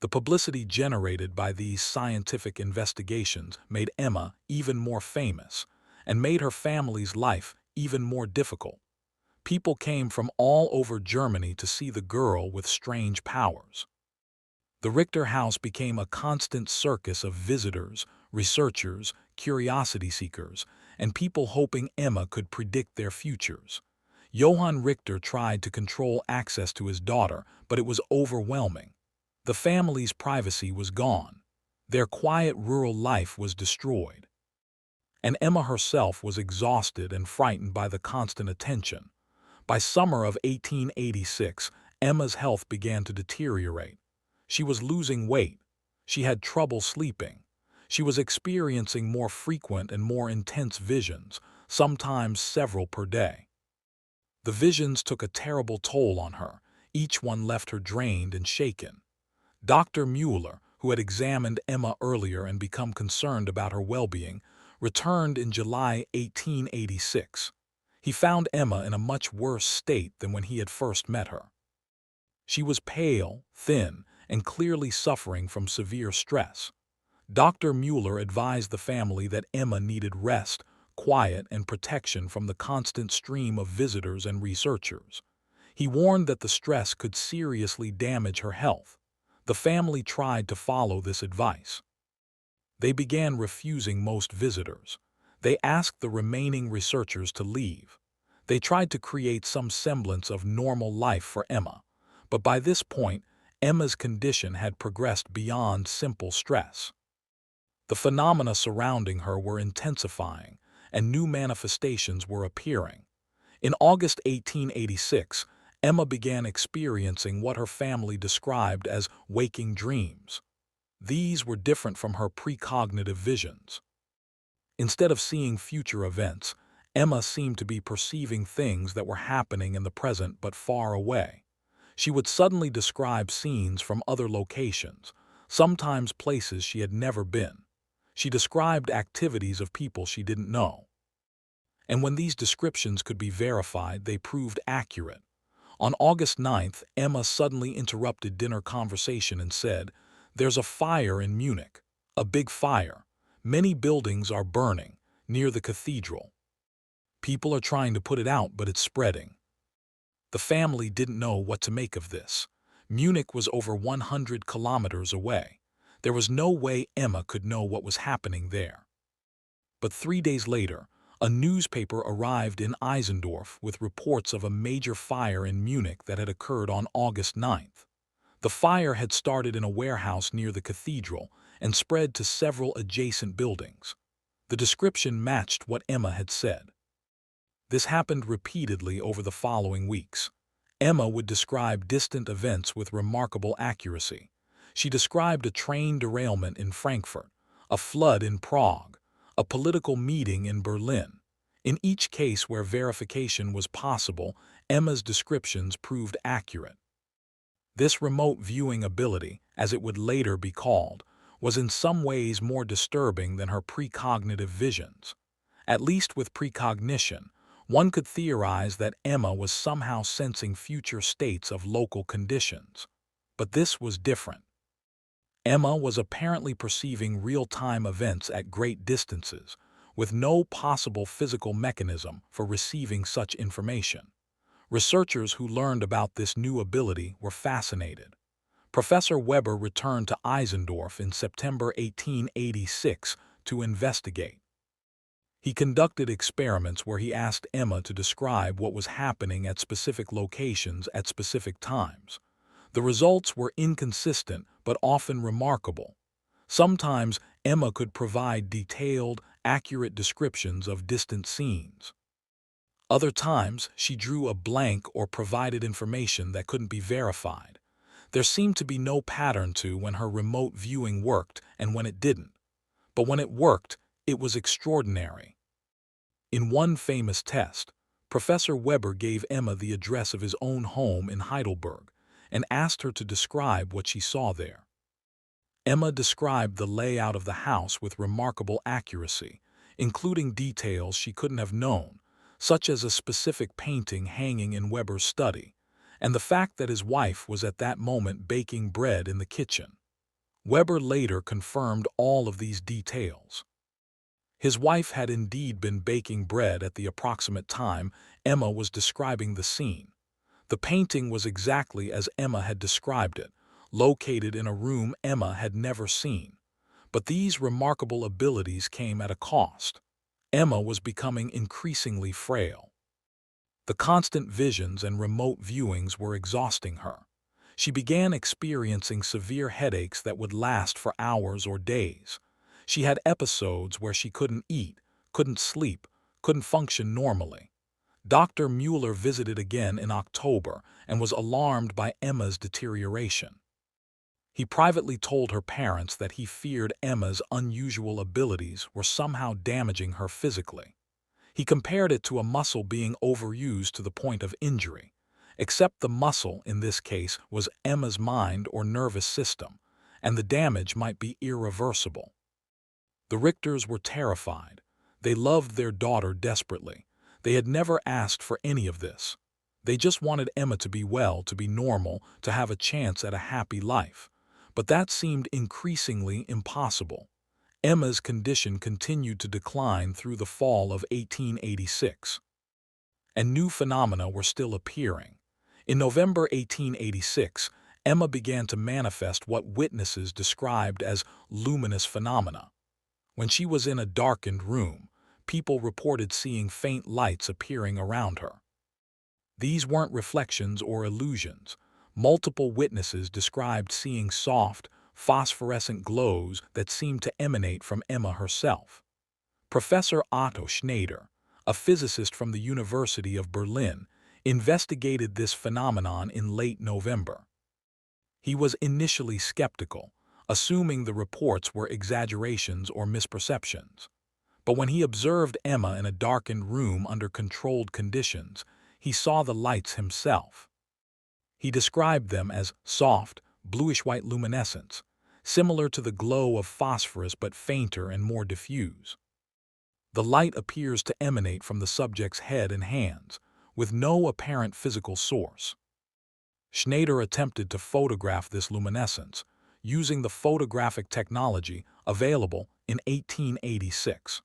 The publicity generated by these scientific investigations made Emma even more famous and made her family's life even more difficult. People came from all over Germany to see the girl with strange powers. The Richter house became a constant circus of visitors, researchers, curiosity seekers, and people hoping Emma could predict their futures. Johann Richter tried to control access to his daughter, but it was overwhelming. The family's privacy was gone. Their quiet rural life was destroyed. And Emma herself was exhausted and frightened by the constant attention. By summer of 1886, Emma's health began to deteriorate. She was losing weight. She had trouble sleeping. She was experiencing more frequent and more intense visions, sometimes several per day. The visions took a terrible toll on her. Each one left her drained and shaken. Dr. Mueller, who had examined Emma earlier and become concerned about her well-being, returned in July 1886. He found Emma in a much worse state than when he had first met her. She was pale, thin, and clearly suffering from severe stress. Dr. Mueller advised the family that Emma needed rest, quiet, and protection from the constant stream of visitors and researchers. He warned that the stress could seriously damage her health. The family tried to follow this advice. They began refusing most visitors. They asked the remaining researchers to leave. They tried to create some semblance of normal life for Emma, but by this point, Emma's condition had progressed beyond simple stress. The phenomena surrounding her were intensifying, and new manifestations were appearing. In August 1886, Emma began experiencing what her family described as waking dreams. These were different from her precognitive visions. Instead of seeing future events, Emma seemed to be perceiving things that were happening in the present but far away. She would suddenly describe scenes from other locations, sometimes places she had never been. She described activities of people she didn't know. And when these descriptions could be verified, they proved accurate. On August 9th, Emma suddenly interrupted dinner conversation and said, "There's a fire in Munich. A big fire. Many buildings are burning, near the cathedral. People are trying to put it out, but it's spreading." The family didn't know what to make of this. Munich was over 100 kilometers away. There was no way Emma could know what was happening there. But 3 days later, a newspaper arrived in Eisendorf with reports of a major fire in Munich that had occurred on August 9th. The fire had started in a warehouse near the cathedral and spread to several adjacent buildings. The description matched what Emma had said. This happened repeatedly over the following weeks. Emma would describe distant events with remarkable accuracy. She described a train derailment in Frankfurt, a flood in Prague, a political meeting in Berlin. In each case where verification was possible, Emma's descriptions proved accurate. This remote viewing ability, as it would later be called, was in some ways more disturbing than her precognitive visions. At least with precognition, one could theorize that Emma was somehow sensing future states of local conditions. But this was different. Emma was apparently perceiving real-time events at great distances, with no possible physical mechanism for receiving such information. Researchers who learned about this new ability were fascinated. Professor Weber returned to Eisendorf in September 1886 to investigate. He conducted experiments where he asked Emma to describe what was happening at specific locations at specific times. The results were inconsistent but often remarkable. Sometimes Emma could provide detailed, accurate descriptions of distant scenes. Other times, she drew a blank or provided information that couldn't be verified. There seemed to be no pattern to when her remote viewing worked and when it didn't. But when it worked, it was extraordinary. In one famous test, Professor Weber gave Emma the address of his own home in Heidelberg and asked her to describe what she saw there. Emma described the layout of the house with remarkable accuracy, including details she couldn't have known, such as a specific painting hanging in Weber's study, and the fact that his wife was at that moment baking bread in the kitchen. Weber later confirmed all of these details. His wife had indeed been baking bread at the approximate time Emma was describing the scene. The painting was exactly as Emma had described it, located in a room Emma had never seen. But these remarkable abilities came at a cost. Emma was becoming increasingly frail. The constant visions and remote viewings were exhausting her. She began experiencing severe headaches that would last for hours or days. She had episodes where she couldn't eat, couldn't sleep, couldn't function normally. Dr. Mueller visited again in October and was alarmed by Emma's deterioration. He privately told her parents that he feared Emma's unusual abilities were somehow damaging her physically. He compared it to a muscle being overused to the point of injury, except the muscle in this case was Emma's mind or nervous system, and the damage might be irreversible. The Richters were terrified. They loved their daughter desperately. They had never asked for any of this. They just wanted Emma to be well, to be normal, to have a chance at a happy life. But that seemed increasingly impossible. Emma's condition continued to decline through the fall of 1886. And new phenomena were still appearing. In November 1886, Emma began to manifest what witnesses described as luminous phenomena. When she was in a darkened room, people reported seeing faint lights appearing around her. These weren't reflections or illusions. Multiple witnesses described seeing soft, phosphorescent glows that seemed to emanate from Emma herself. Professor Otto Schneider, a physicist from the University of Berlin, investigated this phenomenon in late November. He was initially skeptical, assuming the reports were exaggerations or misperceptions. But when he observed Emma in a darkened room under controlled conditions, he saw the lights himself. He described them as soft, bluish-white luminescence, similar to the glow of phosphorus but fainter and more diffuse. The light appears to emanate from the subject's head and hands, with no apparent physical source. Schneider attempted to photograph this luminescence, using the photographic technology available in 1886.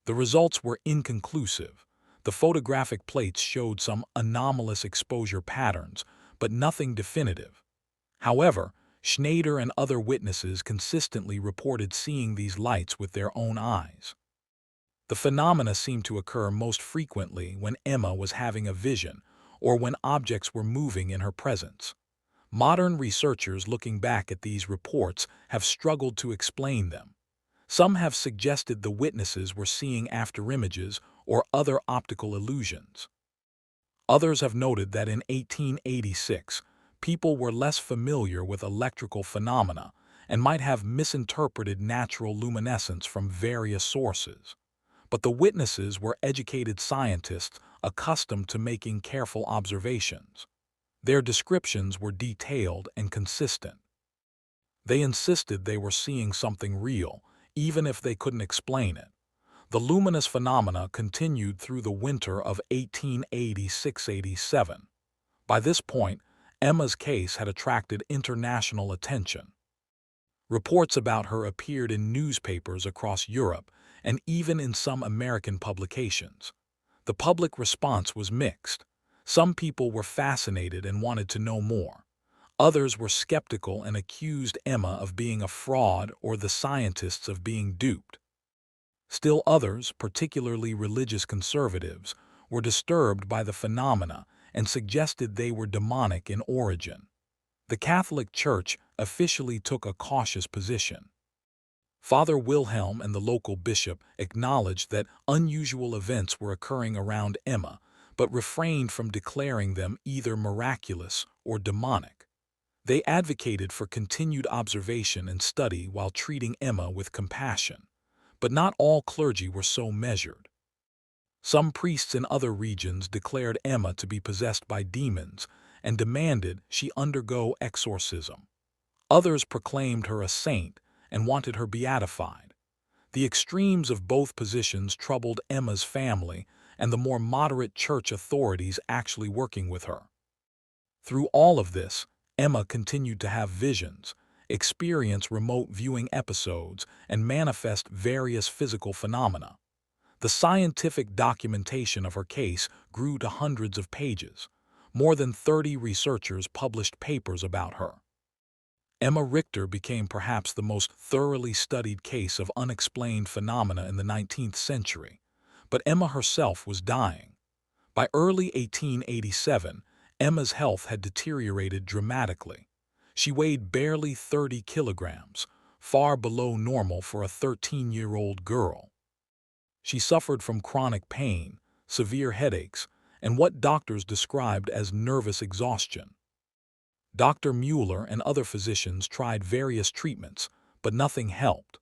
The results were inconclusive. The photographic plates showed some anomalous exposure patterns, but nothing definitive. However, Schneider and other witnesses consistently reported seeing these lights with their own eyes. The phenomena seemed to occur most frequently when Emma was having a vision or when objects were moving in her presence. Modern researchers looking back at these reports have struggled to explain them. Some have suggested the witnesses were seeing afterimages or other optical illusions. Others have noted that in 1886, people were less familiar with electrical phenomena and might have misinterpreted natural luminescence from various sources. But the witnesses were educated scientists accustomed to making careful observations. Their descriptions were detailed and consistent. They insisted they were seeing something real, even if they couldn't explain it. The luminous phenomena continued through the winter of 1886-87. By this point, Emma's case had attracted international attention. Reports about her appeared in newspapers across Europe and even in some American publications. The public response was mixed. Some people were fascinated and wanted to know more. Others were skeptical and accused Emma of being a fraud or the scientists of being duped. Still others, particularly religious conservatives, were disturbed by the phenomena and suggested they were demonic in origin. The Catholic Church officially took a cautious position. Father Wilhelm and the local bishop acknowledged that unusual events were occurring around Emma, but refrained from declaring them either miraculous or demonic. They advocated for continued observation and study while treating Emma with compassion. But not all clergy were so measured. Some priests in other regions declared Emma to be possessed by demons and demanded she undergo exorcism. Others proclaimed her a saint and wanted her beatified. The extremes of both positions troubled Emma's family and the more moderate church authorities actually working with her. Through all of this, Emma continued to have visions, experience remote viewing episodes, and manifest various physical phenomena. The scientific documentation of her case grew to hundreds of pages. More than 30 researchers published papers about her. Emma Richter became perhaps the most thoroughly studied case of unexplained phenomena in the 19th century. But Emma herself was dying. By early 1887, Emma's health had deteriorated dramatically. She weighed barely 30 kilograms, far below normal for a 13-year-old girl. She suffered from chronic pain, severe headaches, and what doctors described as nervous exhaustion. Dr. Mueller and other physicians tried various treatments, but nothing helped.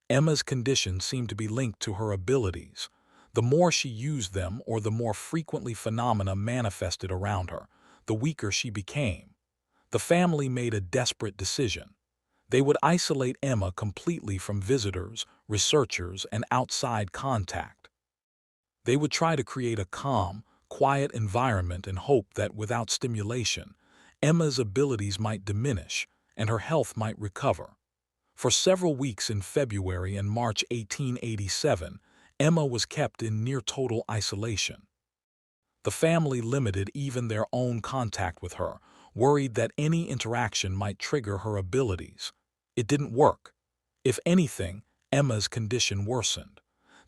Emma's condition seemed to be linked to her abilities. The more she used them or the more frequently phenomena manifested around her, the weaker she became. The family made a desperate decision. They would isolate Emma completely from visitors, researchers, and outside contact. They would try to create a calm, quiet environment and hope that without stimulation, Emma's abilities might diminish and her health might recover. For several weeks in February and March 1887, Emma was kept in near-total isolation. The family limited even their own contact with her, worried that any interaction might trigger her abilities. It didn't work. If anything, Emma's condition worsened.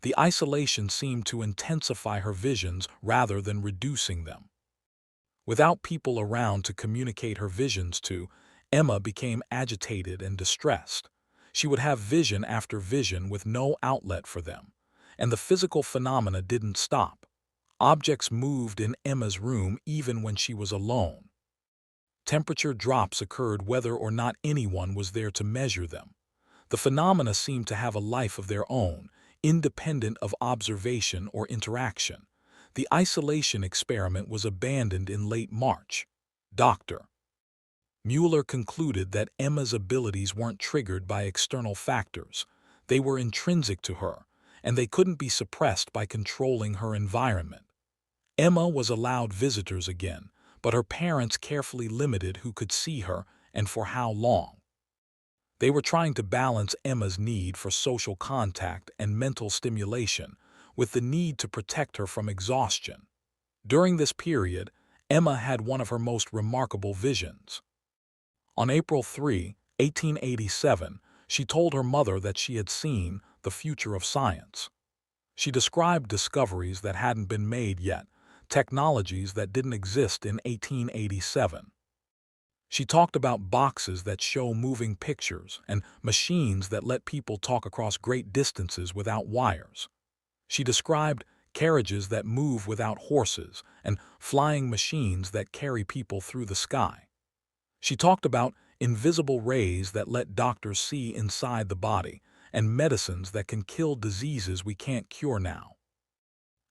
The isolation seemed to intensify her visions rather than reducing them. Without people around to communicate her visions to, Emma became agitated and distressed. She would have vision after vision with no outlet for them, and the physical phenomena didn't stop. Objects moved in Emma's room even when she was alone. Temperature drops occurred whether or not anyone was there to measure them. The phenomena seemed to have a life of their own, independent of observation or interaction. The isolation experiment was abandoned in late March. Dr. Mueller concluded that Emma's abilities weren't triggered by external factors. They were intrinsic to her, and they couldn't be suppressed by controlling her environment. Emma was allowed visitors again, but her parents carefully limited who could see her and for how long. They were trying to balance Emma's need for social contact and mental stimulation with the need to protect her from exhaustion. During this period, Emma had one of her most remarkable visions. On April 3, 1887, she told her mother that she had seen the future of science. She described discoveries that hadn't been made yet, technologies that didn't exist in 1887. She talked about boxes that show moving pictures and machines that let people talk across great distances without wires. She described carriages that move without horses and flying machines that carry people through the sky. She talked about invisible rays that let doctors see inside the body and medicines that can kill diseases we can't cure now.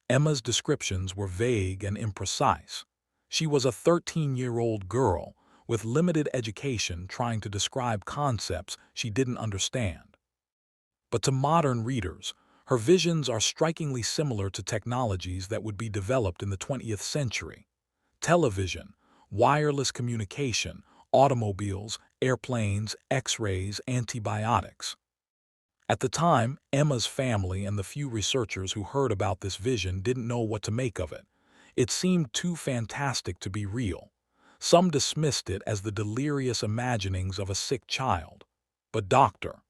Emma's descriptions were vague and imprecise. She was a 13-year-old girl with limited education trying to describe concepts she didn't understand. But to modern readers, her visions are strikingly similar to technologies that would be developed in the 20th century. Television, wireless communication, automobiles, airplanes, X-rays, antibiotics. At the time, Emma's family and the few researchers who heard about this vision didn't know what to make of it. It seemed too fantastic to be real. Some dismissed it as the delirious imaginings of a sick child. But Dr.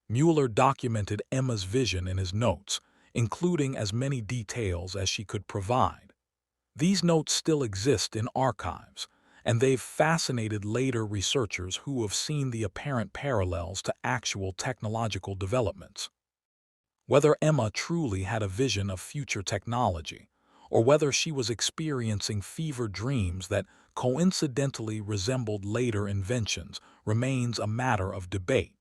Mueller documented Emma's vision in his notes, including as many details as she could provide. These notes still exist in archives, and they've fascinated later researchers who have seen the apparent parallels to actual technological developments. Whether Emma truly had a vision of future technology, or whether she was experiencing fever dreams that coincidentally resembled later inventions, remains a matter of debate.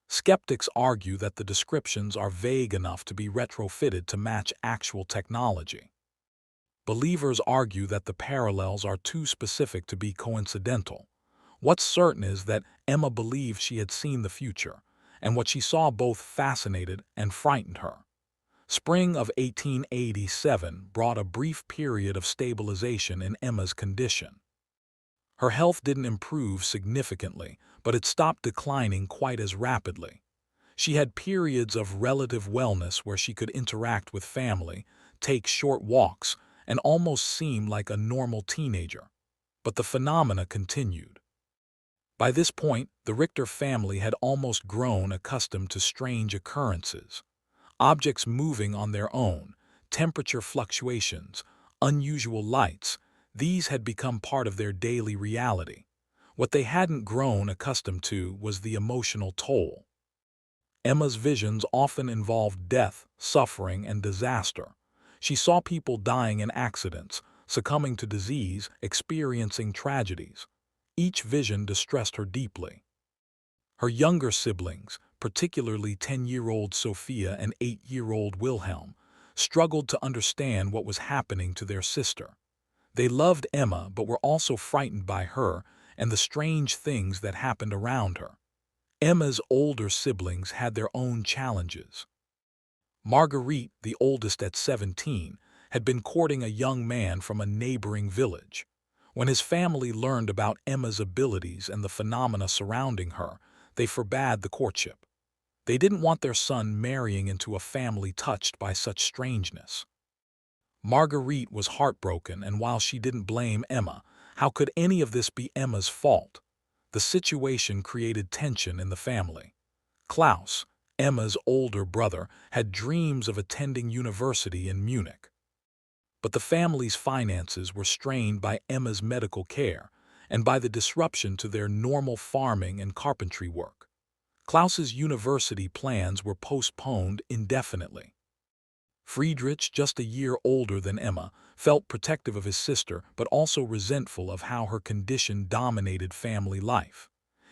Skeptics argue that the descriptions are vague enough to be retrofitted to match actual technology. Believers argue that the parallels are too specific to be coincidental. What's certain is that Emma believed she had seen the future, and what she saw both fascinated and frightened her. Spring of 1887 brought a brief period of stabilization in Emma's condition. Her health didn't improve significantly, but it stopped declining quite as rapidly. She had periods of relative wellness where she could interact with family, take short walks, and almost seem like a normal teenager. But the phenomena continued. By this point, the Richter family had almost grown accustomed to strange occurrences. Objects moving on their own, temperature fluctuations, unusual lights, these had become part of their daily reality. What they hadn't grown accustomed to was the emotional toll. Emma's visions often involved death, suffering, and disaster. She saw people dying in accidents, succumbing to disease, experiencing tragedies. Each vision distressed her deeply. Her younger siblings, particularly 10-year-old Sophia and 8-year-old Wilhelm, struggled to understand what was happening to their sister. They loved Emma but were also frightened by her and the strange things that happened around her. Emma's older siblings had their own challenges. Marguerite, the oldest at 17, had been courting a young man from a neighboring village. When his family learned about Emma's abilities and the phenomena surrounding her, they forbade the courtship. They didn't want their son marrying into a family touched by such strangeness. Marguerite was heartbroken, and while she didn't blame Emma, how could any of this be Emma's fault? The situation created tension in the family. Klaus, Emma's older brother, had dreams of attending university in Munich. But the family's finances were strained by Emma's medical care and by the disruption to their normal farming and carpentry work. Klaus's university plans were postponed indefinitely. Friedrich, just a year older than Emma, felt protective of his sister but also resentful of how her condition dominated family life.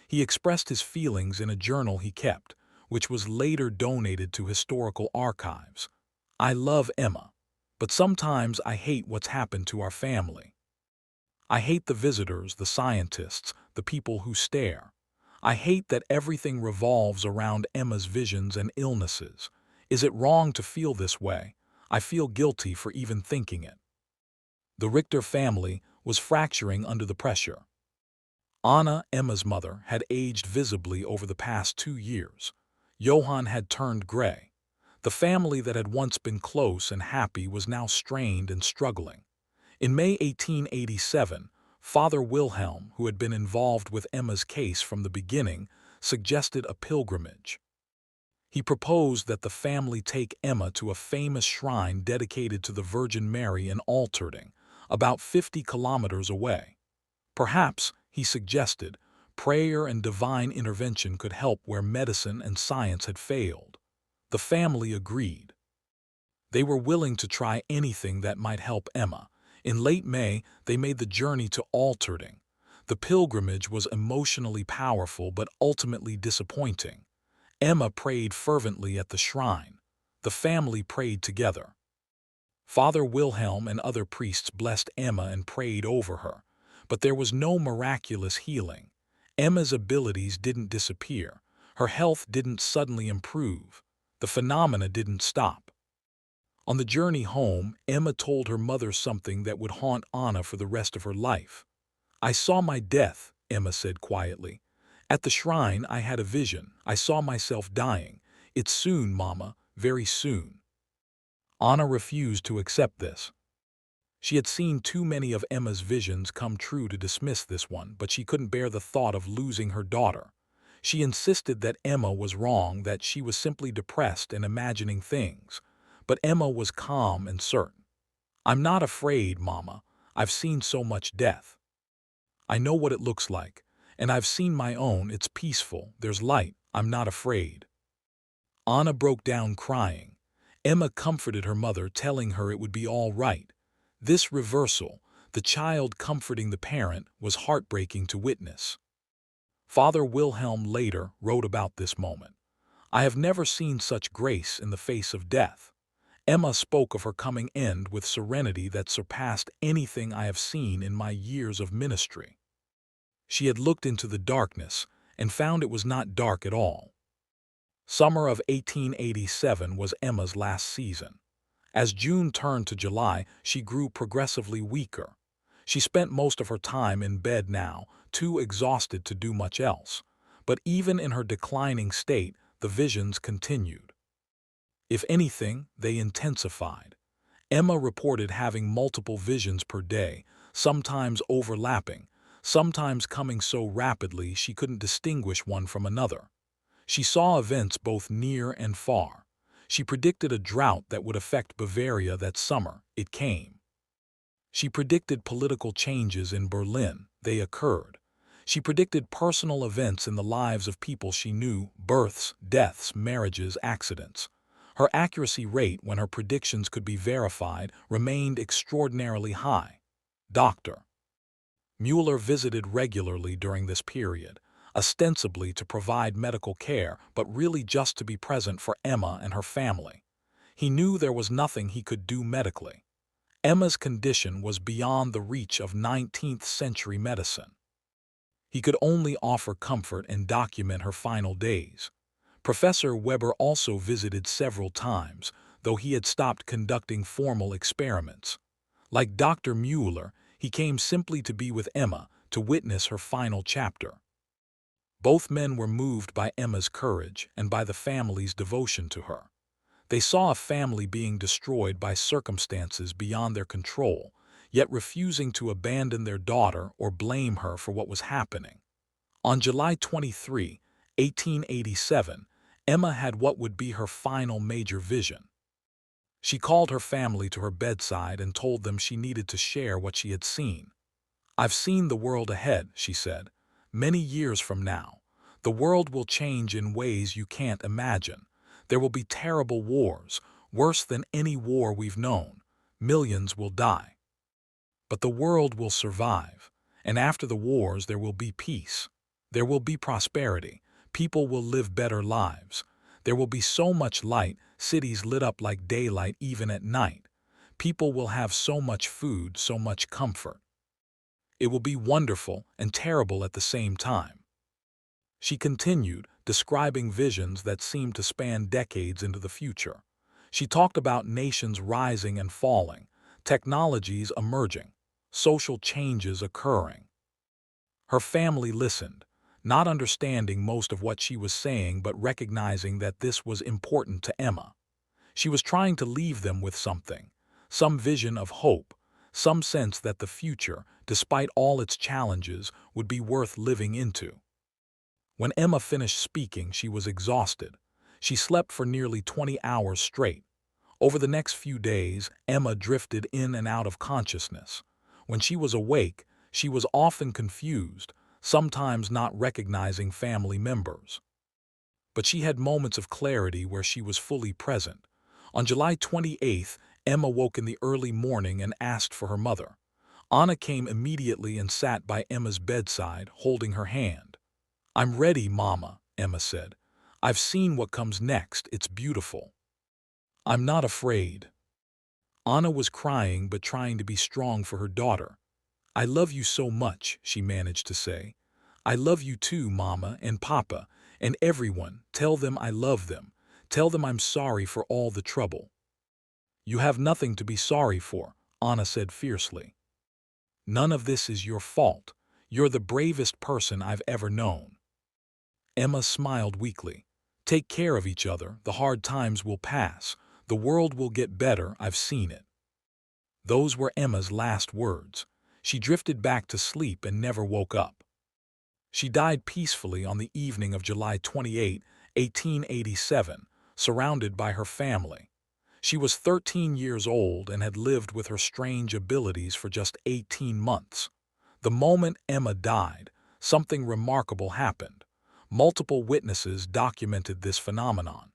He expressed his feelings in a journal he kept, which was later donated to historical archives. "I love Emma, but sometimes I hate what's happened to our family. I hate the visitors, the scientists, the people who stare. I hate that everything revolves around Emma's visions and illnesses. Is it wrong to feel this way? I feel guilty for even thinking it." The Richter family was fracturing under the pressure. Anna, Emma's mother, had aged visibly over the past 2 years. Johann had turned gray. The family that had once been close and happy was now strained and struggling. In May 1887, Father Wilhelm, who had been involved with Emma's case from the beginning, suggested a pilgrimage. He proposed that the family take Emma to a famous shrine dedicated to the Virgin Mary in Altötting, about 50 kilometers away. Perhaps, he suggested, prayer and divine intervention could help where medicine and science had failed. The family agreed. They were willing to try anything that might help Emma. In late May, they made the journey to Altötting. The pilgrimage was emotionally powerful but ultimately disappointing. Emma prayed fervently at the shrine. The family prayed together. Father Wilhelm and other priests blessed Emma and prayed over her, but there was no miraculous healing. Emma's abilities didn't disappear. Her health didn't suddenly improve. The phenomena didn't stop. On the journey home, Emma told her mother something that would haunt Anna for the rest of her life. "I saw my death," Emma said quietly. "At the shrine, I had a vision. I saw myself dying. It's soon, Mama, very soon." Anna refused to accept this. She had seen too many of Emma's visions come true to dismiss this one, but she couldn't bear the thought of losing her daughter. She insisted that Emma was wrong, that she was simply depressed and imagining things. But Emma was calm and certain. "I'm not afraid, Mama. I've seen so much death. I know what it looks like, and I've seen my own. It's peaceful. There's light. I'm not afraid." Anna broke down crying. Emma comforted her mother, telling her it would be all right. This reversal, the child comforting the parent, was heartbreaking to witness. Father Wilhelm later wrote about this moment. "I have never seen such grace in the face of death. Emma spoke of her coming end with serenity that surpassed anything I have seen in my years of ministry. She had looked into the darkness and found it was not dark at all." Summer of 1887 was Emma's last season. As June turned to July, she grew progressively weaker. She spent most of her time in bed now, too exhausted to do much else. But even in her declining state, the visions continued. If anything, they intensified. Emma reported having multiple visions per day, sometimes overlapping, sometimes coming so rapidly she couldn't distinguish one from another. She saw events both near and far. She predicted a drought that would affect Bavaria that summer. It came. She predicted political changes in Berlin. They occurred. She predicted personal events in the lives of people she knew, births, deaths, marriages, accidents. Her accuracy rate, when her predictions could be verified, remained extraordinarily high. Dr. Mueller visited regularly during this period, ostensibly to provide medical care, but really just to be present for Emma and her family. He knew there was nothing he could do medically. Emma's condition was beyond the reach of 19th-century medicine. He could only offer comfort and document her final days. Professor Weber also visited several times, though he had stopped conducting formal experiments. Like Dr. Mueller, he came simply to be with Emma, to witness her final chapter. Both men were moved by Emma's courage and by the family's devotion to her. They saw a family being destroyed by circumstances beyond their control, yet refusing to abandon their daughter or blame her for what was happening. On July 23, 1887, Emma had what would be her final major vision. She called her family to her bedside and told them she needed to share what she had seen. "I've seen the world ahead," she said. "Many years from now. The world will change in ways you can't imagine. There will be terrible wars, Worse than any war we've known. Millions will die. But the world will survive, and after the wars there will be peace. There will be prosperity. People will live better lives. There will be so much light, cities lit up like daylight even at night. People will have so much food, so much comfort. It will be wonderful and terrible at the same time. She continued, describing visions that seemed to span decades into the future. She talked about nations rising and falling, technologies emerging, social changes occurring. Her family listened, not understanding most of what she was saying but recognizing that this was important to Emma. She was trying to leave them with something, some vision of hope, some sense that the future, despite all its challenges, would be worth living into. When Emma finished speaking, she was exhausted. She slept for nearly 20 hours straight. Over the next few days, Emma drifted in and out of consciousness. When she was awake, she was often confused, sometimes not recognizing family members. But she had moments of clarity where she was fully present. On July 28th, Emma woke in the early morning and asked for her mother. Anna came immediately and sat by Emma's bedside, holding her hand. "I'm ready, Mama," Emma said. "I've seen what comes next. It's beautiful. I'm not afraid." Anna was crying but trying to be strong for her daughter. "I love you so much," she managed to say. "I love you too, Mama and Papa, and everyone. Tell them I love them. Tell them I'm sorry for all the trouble." "You have nothing to be sorry for," Anna said fiercely. "None of this is your fault. You're the bravest person I've ever known." Emma smiled weakly. "Take care of each other. The hard times will pass. The world will get better. I've seen it." Those were Emma's last words. She drifted back to sleep and never woke up. She died peacefully on the evening of July 28, 1887, surrounded by her family. She was 13 years old and had lived with her strange abilities for just 18 months. The moment Emma died, something remarkable happened. Multiple witnesses documented this phenomenon.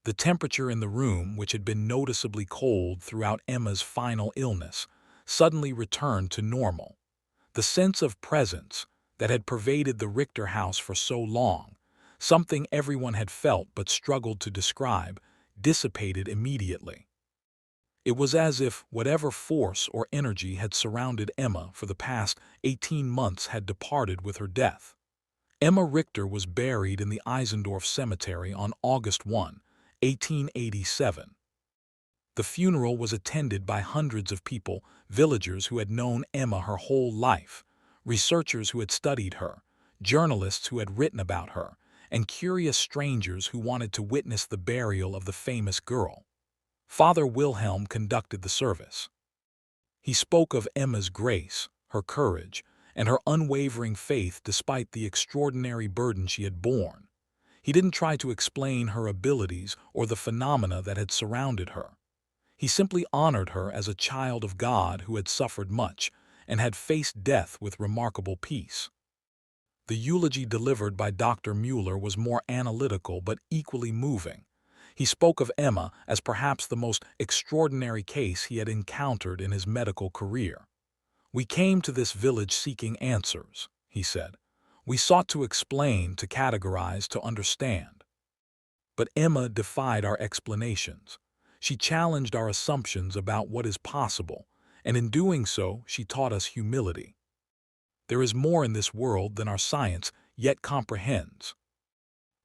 The temperature in the room, which had been noticeably cold throughout Emma's final illness, suddenly returned to normal. The sense of presence that had pervaded the Richter house for so long, something everyone had felt but struggled to describe, dissipated immediately. It was as if whatever force or energy had surrounded Emma for the past 18 months had departed with her death. Emma Richter was buried in the Eisendorf Cemetery on August 1, 1887. The funeral was attended by hundreds of people, villagers who had known Emma her whole life, researchers who had studied her, journalists who had written about her, and curious strangers who wanted to witness the burial of the famous girl. Father Wilhelm conducted the service. He spoke of Emma's grace, her courage, and her unwavering faith despite the extraordinary burden she had borne. He didn't try to explain her abilities or the phenomena that had surrounded her. He simply honored her as a child of God who had suffered much and had faced death with remarkable peace. The eulogy delivered by Dr. Mueller was more analytical but equally moving. He spoke of Emma as perhaps the most extraordinary case he had encountered in his medical career. "We came to this village seeking answers," he said. "We sought to explain, to categorize, to understand. But Emma defied our explanations. She challenged our assumptions about what is possible, and in doing so, she taught us humility. There is more in this world than our science yet comprehends."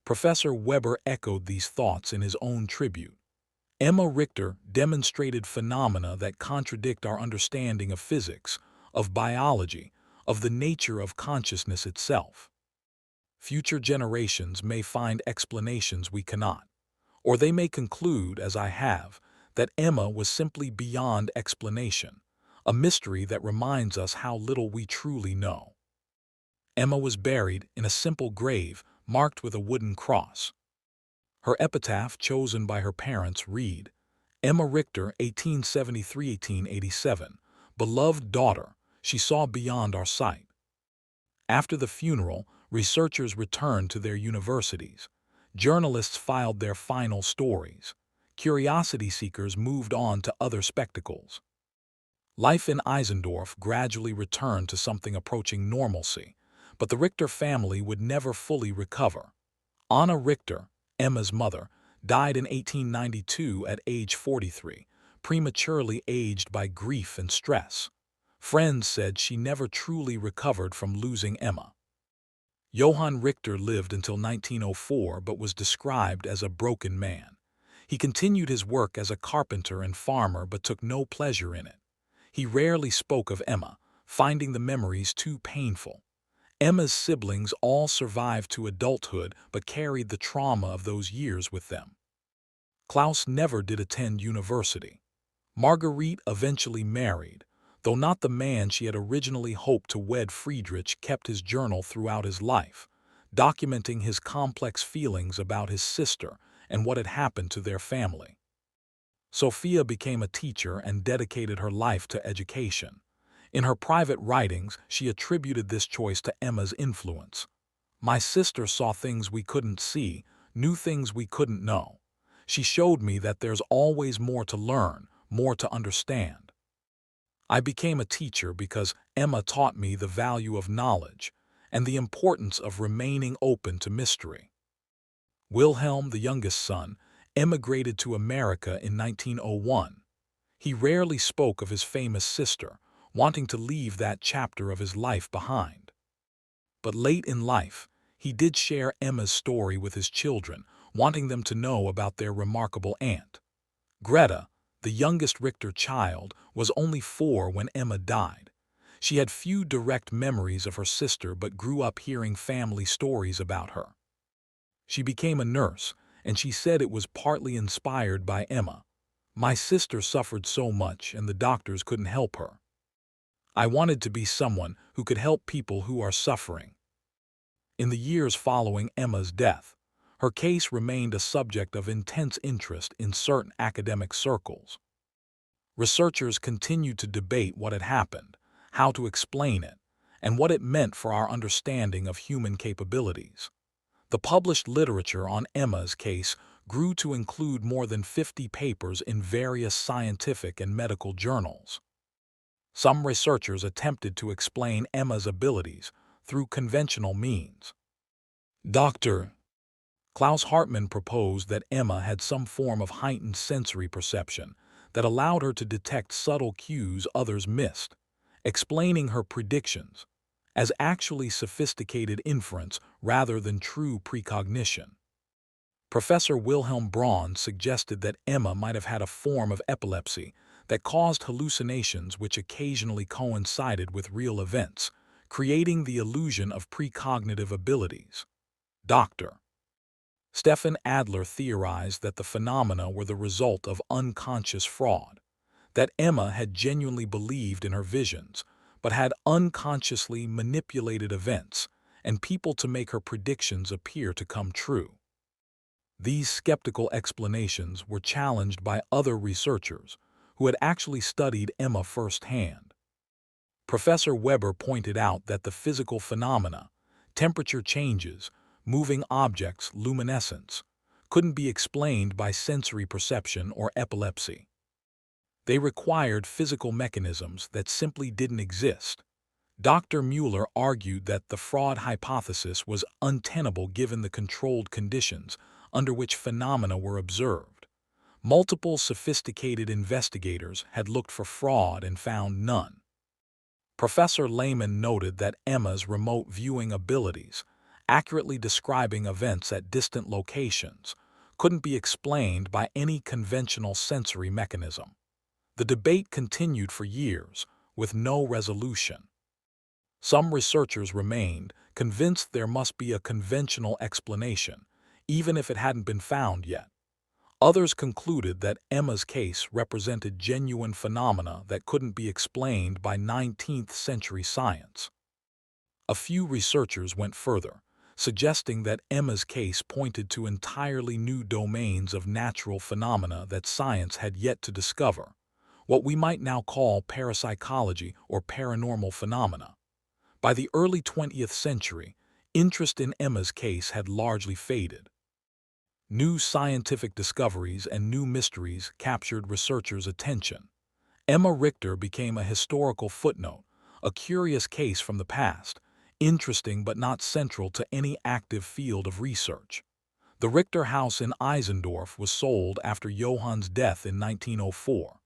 Professor Weber echoed these thoughts in his own tribute. Emma Richter demonstrated phenomena that contradict our understanding of physics, of biology, of the nature of consciousness itself. Future generations may find explanations we cannot, or they may conclude, as I have, that Emma was simply beyond explanation, a mystery that reminds us how little we truly know. Emma was buried in a simple grave marked with a wooden cross. Her epitaph, chosen by her parents, read, "Emma Richter, 1873–1887, beloved daughter, she saw beyond our sight." After the funeral, researchers returned to their universities. Journalists filed their final stories. curiosity seekers moved on to other spectacles. Life in Eisendorf gradually returned to something approaching normalcy, but the Richter family would never fully recover. Anna Richter, Emma's mother, died in 1892 at age 43, prematurely aged by grief and stress. Friends said she never truly recovered from losing Emma. Johann Richter lived until 1904 but was described as a broken man. He continued his work as a carpenter and farmer but took no pleasure in it. He rarely spoke of Emma, finding the memories too painful. Emma's siblings all survived to adulthood but carried the trauma of those years with them. Klaus never did attend university. Marguerite eventually married, though not the man she had originally hoped to wed. Friedrich kept his journal throughout his life, documenting his complex feelings about his sister and what had happened to their family. Sophia became a teacher and dedicated her life to education. In her private writings, she attributed this choice to Emma's influence. "My sister saw things we couldn't see, knew things we couldn't know. She showed me that there's always more to learn, more to understand. I became a teacher because Emma taught me the value of knowledge and the importance of remaining open to mystery." Wilhelm, the youngest son, emigrated to America in 1901. He rarely spoke of his famous sister, wanting to leave that chapter of his life behind. But late in life, he did share Emma's story with his children, wanting them to know about their remarkable aunt. Greta, the youngest Richter child, was only 4 when Emma died. She had few direct memories of her sister but grew up hearing family stories about her. She became a nurse, and she said it was partly inspired by Emma. "My sister suffered so much and the doctors couldn't help her. I wanted to be someone who could help people who are suffering." In the years following Emma's death, her case remained a subject of intense interest in certain academic circles. Researchers continued to debate what had happened, how to explain it, and what it meant for our understanding of human capabilities. The published literature on Emma's case grew to include more than 50 papers in various scientific and medical journals. Some researchers attempted to explain Emma's abilities through conventional means. Dr. Klaus Hartmann proposed that Emma had some form of heightened sensory perception that allowed her to detect subtle cues others missed, explaining her predictions as actually sophisticated inference rather than true precognition. Professor Wilhelm Braun suggested that Emma might have had a form of epilepsy that caused hallucinations which occasionally coincided with real events, creating the illusion of precognitive abilities. Dr. Stefan Adler theorized that the phenomena were the result of unconscious fraud, that Emma had genuinely believed in her visions, but had unconsciously manipulated events and people to make her predictions appear to come true. These skeptical explanations were challenged by other researchers who had actually studied Emma firsthand. Professor Weber pointed out that the physical phenomena, temperature changes, moving objects, luminescence, couldn't be explained by sensory perception or epilepsy. They required physical mechanisms that simply didn't exist. Dr. Mueller argued that the fraud hypothesis was untenable given the controlled conditions under which phenomena were observed. Multiple sophisticated investigators had looked for fraud and found none. Professor Lehmann noted that Emma's remote viewing abilities, accurately describing events at distant locations, couldn't be explained by any conventional sensory mechanism. The debate continued for years, with no resolution. Some researchers remained convinced there must be a conventional explanation, even if it hadn't been found yet. Others concluded that Emma's case represented genuine phenomena that couldn't be explained by 19th-century science. A few researchers went further, suggesting that Emma's case pointed to entirely new domains of natural phenomena that science had yet to discover, what we might now call parapsychology or paranormal phenomena. By the early 20th century, interest in Emma's case had largely faded. New scientific discoveries and new mysteries captured researchers' attention. Emma Richter became a historical footnote, a curious case from the past, interesting but not central to any active field of research. The Richter house in Eisendorf was sold after Johann's death in 1904.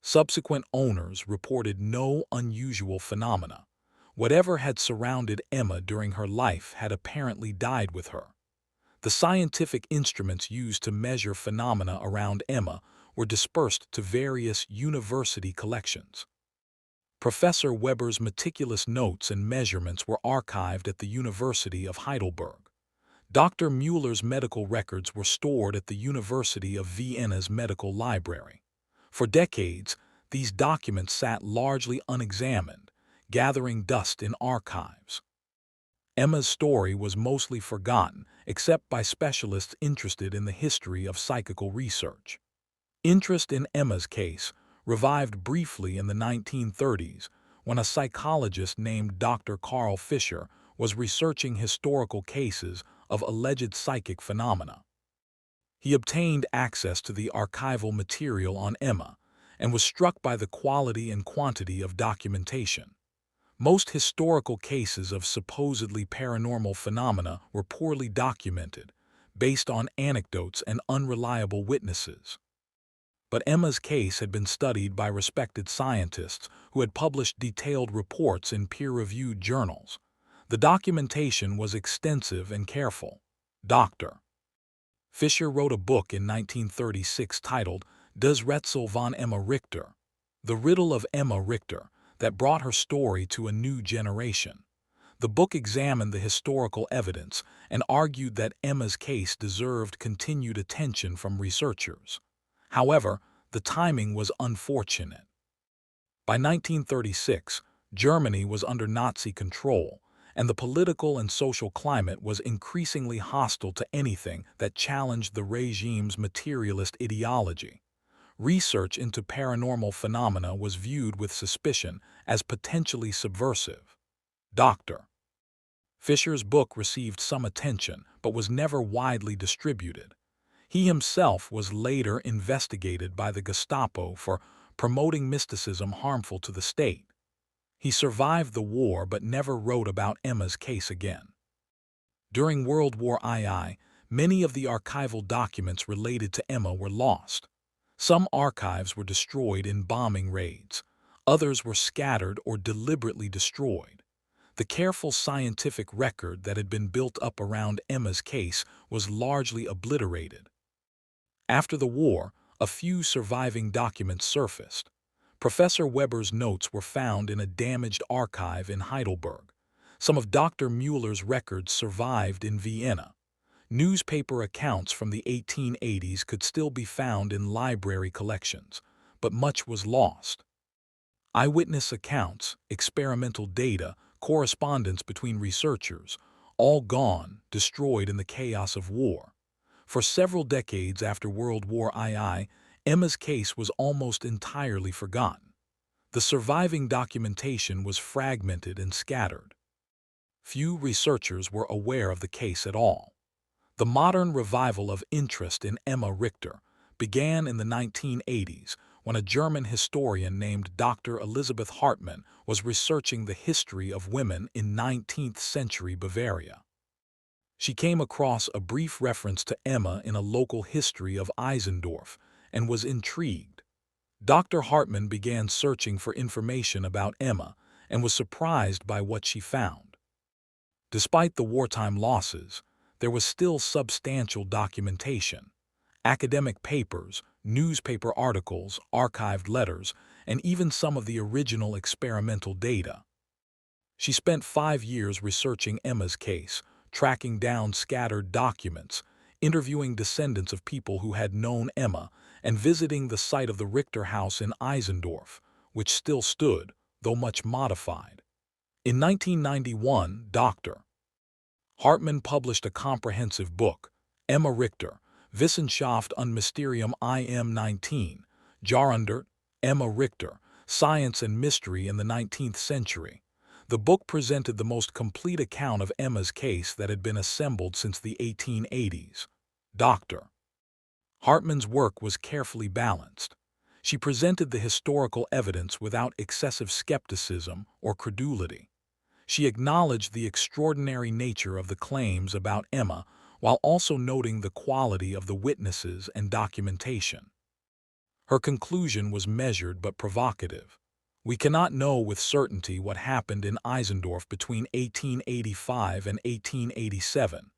Subsequent owners reported no unusual phenomena. Whatever had surrounded Emma during her life had apparently died with her. The scientific instruments used to measure phenomena around Emma were dispersed to various university collections. Professor Weber's meticulous notes and measurements were archived at the University of Heidelberg. Dr. Müller's medical records were stored at the University of Vienna's medical library. For decades, these documents sat largely unexamined, gathering dust in archives. Emma's story was mostly forgotten, except by specialists interested in the history of psychical research. Interest in Emma's case revived briefly in the 1930s when a psychologist named Dr. Carl Fischer was researching historical cases of alleged psychic phenomena. He obtained access to the archival material on Emma and was struck by the quality and quantity of documentation. Most historical cases of supposedly paranormal phenomena were poorly documented, based on anecdotes and unreliable witnesses. But Emma's case had been studied by respected scientists who had published detailed reports in peer-reviewed journals. The documentation was extensive and careful. Dr. Fischer wrote a book in 1936 titled Das Rätsel von Emma Richter, The Riddle of Emma Richter, that brought her story to a new generation. The book examined the historical evidence and argued that Emma's case deserved continued attention from researchers. However, the timing was unfortunate. By 1936, Germany was under Nazi control, and the political and social climate was increasingly hostile to anything that challenged the regime's materialist ideology. Research into paranormal phenomena was viewed with suspicion as potentially subversive. Dr. Fischer's book received some attention but was never widely distributed. He himself was later investigated by the Gestapo for promoting mysticism harmful to the state. He survived the war but never wrote about Emma's case again. During World War II, many of the archival documents related to Emma were lost. Some archives were destroyed in bombing raids. Others were scattered or deliberately destroyed. The careful scientific record that had been built up around Emma's case was largely obliterated. After the war, a few surviving documents surfaced. Professor Weber's notes were found in a damaged archive in Heidelberg. Some of Dr. Müller's records survived in Vienna. Newspaper accounts from the 1880s could still be found in library collections, but much was lost. Eyewitness accounts, experimental data, correspondence between researchers, all gone, destroyed in the chaos of war. For several decades after World War II, Emma's case was almost entirely forgotten. The surviving documentation was fragmented and scattered. Few researchers were aware of the case at all. The modern revival of interest in Emma Richter began in the 1980s when a German historian named Dr. Elisabeth Hartmann was researching the history of women in 19th-century Bavaria. She came across a brief reference to Emma in a local history of Eisendorf and was intrigued. Dr. Hartmann began searching for information about Emma and was surprised by what she found. Despite the wartime losses, there was still substantial documentation. Academic papers, newspaper articles, archived letters, and even some of the original experimental data. She spent 5 years researching Emma's case, tracking down scattered documents, interviewing descendants of people who had known Emma, and visiting the site of the Richter house in Eisendorf, which still stood, though much modified. In 1991, Dr. Hartmann published a comprehensive book, Emma Richter, Wissenschaft und Mysterium im 19. Jahrhundert, Emma Richter, Science and Mystery in the 19th Century. The book presented the most complete account of Emma's case that had been assembled since the 1880s. Dr. Hartman's work was carefully balanced. She presented the historical evidence without excessive skepticism or credulity. She acknowledged the extraordinary nature of the claims about Emma while also noting the quality of the witnesses and documentation. Her conclusion was measured but provocative. We cannot know with certainty what happened in Eisendorf between 1885 and 1887.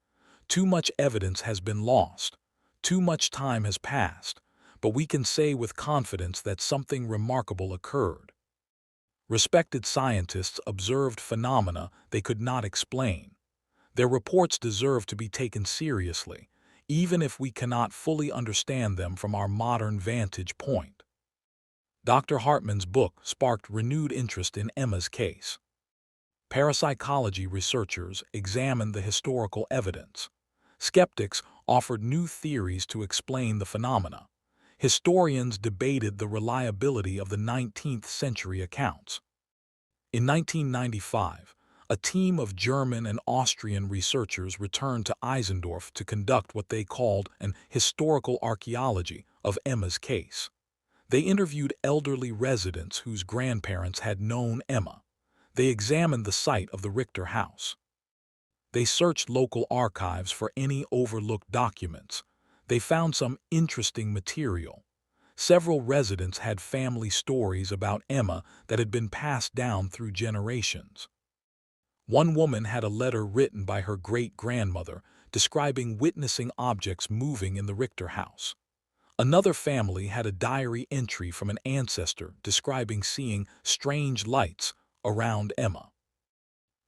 Too much evidence has been lost. Too much time has passed, but we can say with confidence that something remarkable occurred. Respected scientists observed phenomena they could not explain. Their reports deserve to be taken seriously, even if we cannot fully understand them from our modern vantage point. Dr. Hartman's book sparked renewed interest in Emma's case. Parapsychology researchers examined the historical evidence. Skeptics offered new theories to explain the phenomena. Historians debated the reliability of the 19th century accounts. In 1995, a team of German and Austrian researchers returned to Eisendorf to conduct what they called an historical archaeology of Emma's case. They interviewed elderly residents whose grandparents had known Emma. They examined the site of the Richter house. They searched local archives for any overlooked documents. They found some interesting material. Several residents had family stories about Emma that had been passed down through generations. One woman had a letter written by her great-grandmother describing witnessing objects moving in the Richter house. Another family had a diary entry from an ancestor describing seeing strange lights around Emma.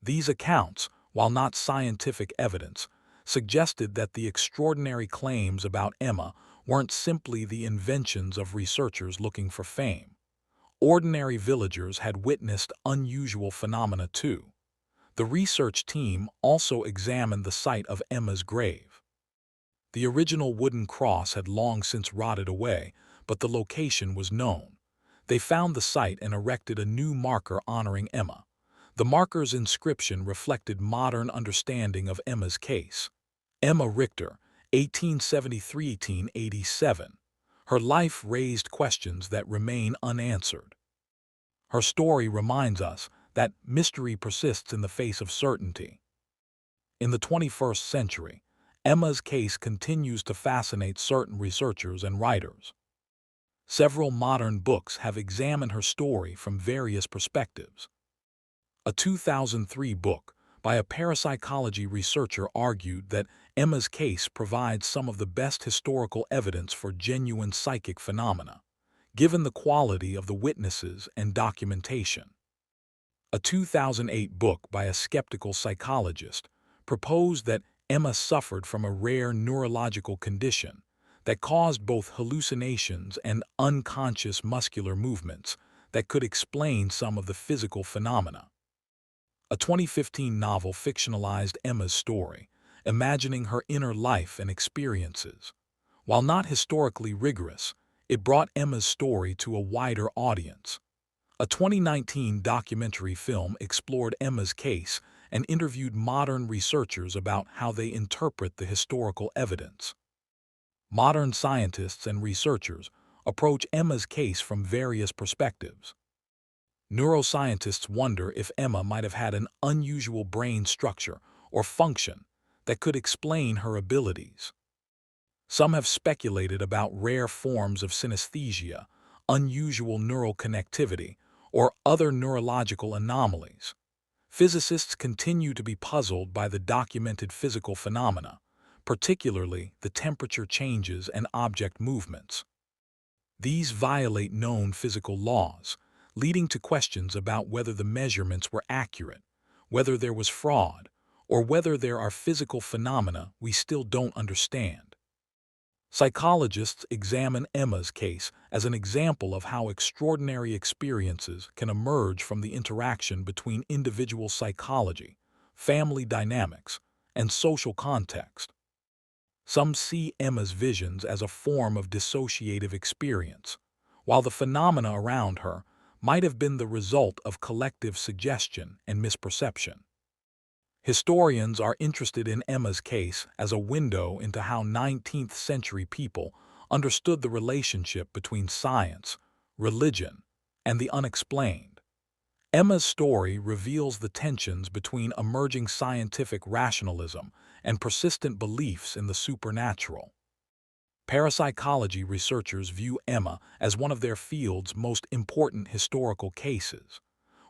These accounts, while not scientific evidence, suggested that the extraordinary claims about Emma weren't simply the inventions of researchers looking for fame. Ordinary villagers had witnessed unusual phenomena too. The research team also examined the site of Emma's grave. The original wooden cross had long since rotted away, but the location was known. They found the site and erected a new marker honoring Emma. The marker's inscription reflected modern understanding of Emma's case. Emma Richter, 1873–1887. Her life raised questions that remain unanswered. Her story reminds us that mystery persists in the face of certainty. In the 21st century, Emma's case continues to fascinate certain researchers and writers. Several modern books have examined her story from various perspectives. A 2003 book by a parapsychology researcher argued that Emma's case provides some of the best historical evidence for genuine psychic phenomena, given the quality of the witnesses and documentation. A 2008 book by a skeptical psychologist proposed that Emma suffered from a rare neurological condition that caused both hallucinations and unconscious muscular movements that could explain some of the physical phenomena. A 2015 novel fictionalized Emma's story, imagining her inner life and experiences. While not historically rigorous, it brought Emma's story to a wider audience. A 2019 documentary film explored Emma's case and interviewed modern researchers about how they interpret the historical evidence. Modern scientists and researchers approach Emma's case from various perspectives. Neuroscientists wonder if Emma might have had an unusual brain structure or function that could explain her abilities. Some have speculated about rare forms of synesthesia, unusual neural connectivity, or other neurological anomalies. Physicists continue to be puzzled by the documented physical phenomena, particularly the temperature changes and object movements. These violate known physical laws, leading to questions about whether the measurements were accurate, whether there was fraud, or whether there are physical phenomena we still don't understand. Psychologists examine Emma's case as an example of how extraordinary experiences can emerge from the interaction between individual psychology, family dynamics, and social context. Some see Emma's visions as a form of dissociative experience, while the phenomena around her might have been the result of collective suggestion and misperception. Historians are interested in Emma's case as a window into how 19th century people understood the relationship between science, religion, and the unexplained. Emma's story reveals the tensions between emerging scientific rationalism and persistent beliefs in the supernatural. Parapsychology researchers view Emma as one of their field's most important historical cases.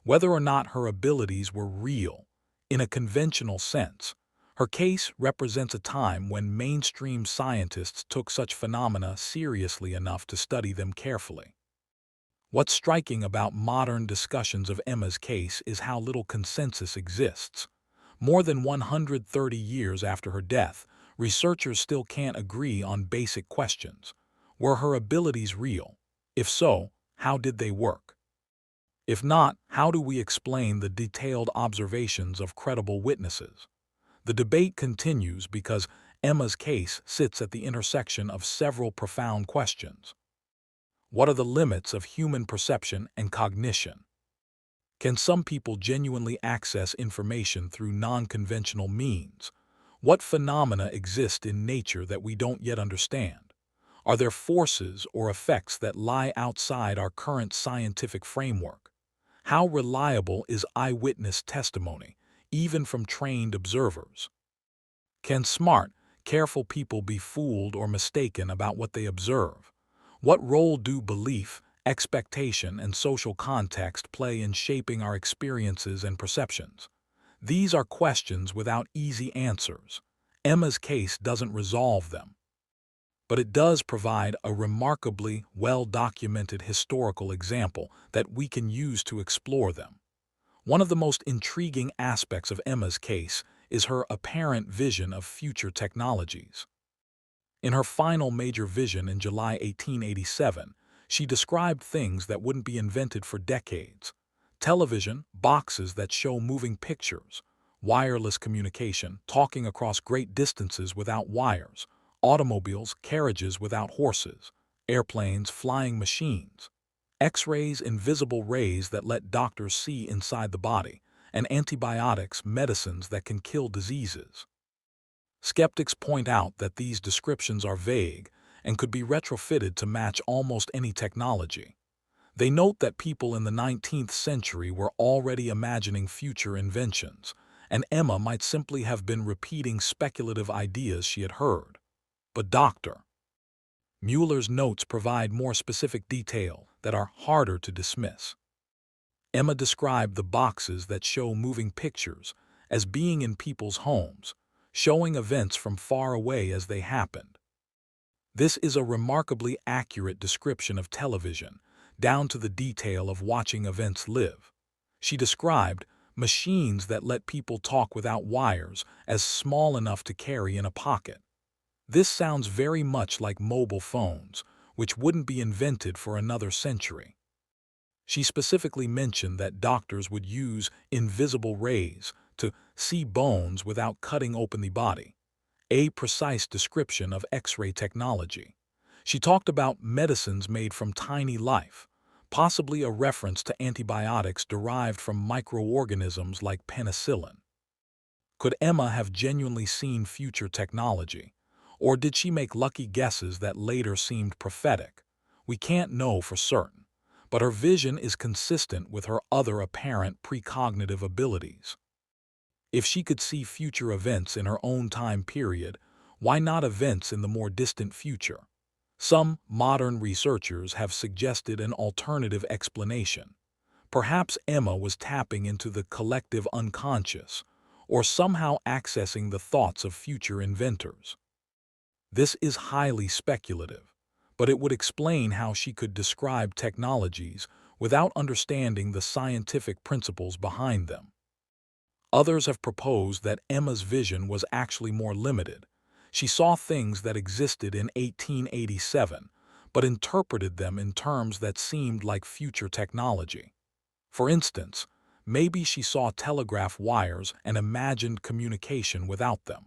Whether or not her abilities were real, in a conventional sense, her case represents a time when mainstream scientists took such phenomena seriously enough to study them carefully. What's striking about modern discussions of Emma's case is how little consensus exists. More than 130 years after her death, researchers still can't agree on basic questions. Were her abilities real? If so, how did they work? If not, how do we explain the detailed observations of credible witnesses? The debate continues because Emma's case sits at the intersection of several profound questions. What are the limits of human perception and cognition? Can some people genuinely access information through non-conventional means? What phenomena exist in nature that we don't yet understand? Are there forces or effects that lie outside our current scientific framework? How reliable is eyewitness testimony, even from trained observers? Can smart, careful people be fooled or mistaken about what they observe? What role do belief, expectation, and social context play in shaping our experiences and perceptions? These are questions without easy answers. Emma's case doesn't resolve them, but it does provide a remarkably well-documented historical example that we can use to explore them. One of the most intriguing aspects of Emma's case is her apparent vision of future technologies. In her final major vision in July 1887, she described things that wouldn't be invented for decades: television, boxes that show moving pictures, wireless communication, talking across great distances without wires, automobiles, carriages without horses, airplanes, flying machines, X-rays, invisible rays that let doctors see inside the body, and antibiotics, medicines that can kill diseases. Skeptics point out that these descriptions are vague and could be retrofitted to match almost any technology. They note that people in the 19th century were already imagining future inventions, and Emma might simply have been repeating speculative ideas she had heard. But Dr. Mueller's notes provide more specific detail that are harder to dismiss. Emma described the boxes that show moving pictures as being in people's homes, showing events from far away as they happened. This is a remarkably accurate description of television, down to the detail of watching events live. She described machines that let people talk without wires as small enough to carry in a pocket. This sounds very much like mobile phones, which wouldn't be invented for another century. She specifically mentioned that doctors would use invisible rays to see bones without cutting open the body, a precise description of X-ray technology. She talked about medicines made from tiny life, possibly a reference to antibiotics derived from microorganisms like penicillin. Could Emma have genuinely seen future technology, or did she make lucky guesses that later seemed prophetic? We can't know for certain, but her vision is consistent with her other apparent precognitive abilities. If she could see future events in her own time period, why not events in the more distant future? Some modern researchers have suggested an alternative explanation. Perhaps Emma was tapping into the collective unconscious, or somehow accessing the thoughts of future inventors. This is highly speculative, but it would explain how she could describe technologies without understanding the scientific principles behind them. Others have proposed that Emma's vision was actually more limited. She saw things that existed in 1887, but interpreted them in terms that seemed like future technology. For instance, maybe she saw telegraph wires and imagined communication without them.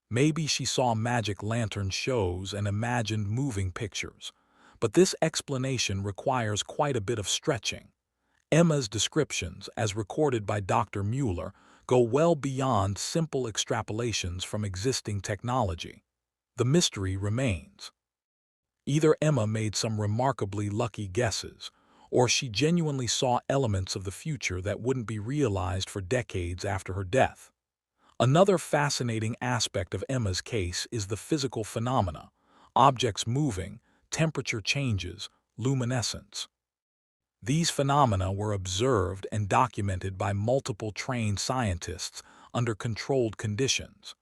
Maybe she saw magic lantern shows and imagined moving pictures. But this explanation requires quite a bit of stretching. Emma's descriptions, as recorded by Dr. Mueller, go well beyond simple extrapolations from existing technology. The mystery remains. Either Emma made some remarkably lucky guesses, or she genuinely saw elements of the future that wouldn't be realized for decades after her death. Another fascinating aspect of Emma's case is the physical phenomena: objects moving, temperature changes, luminescence. These phenomena were observed and documented by multiple trained scientists under controlled conditions.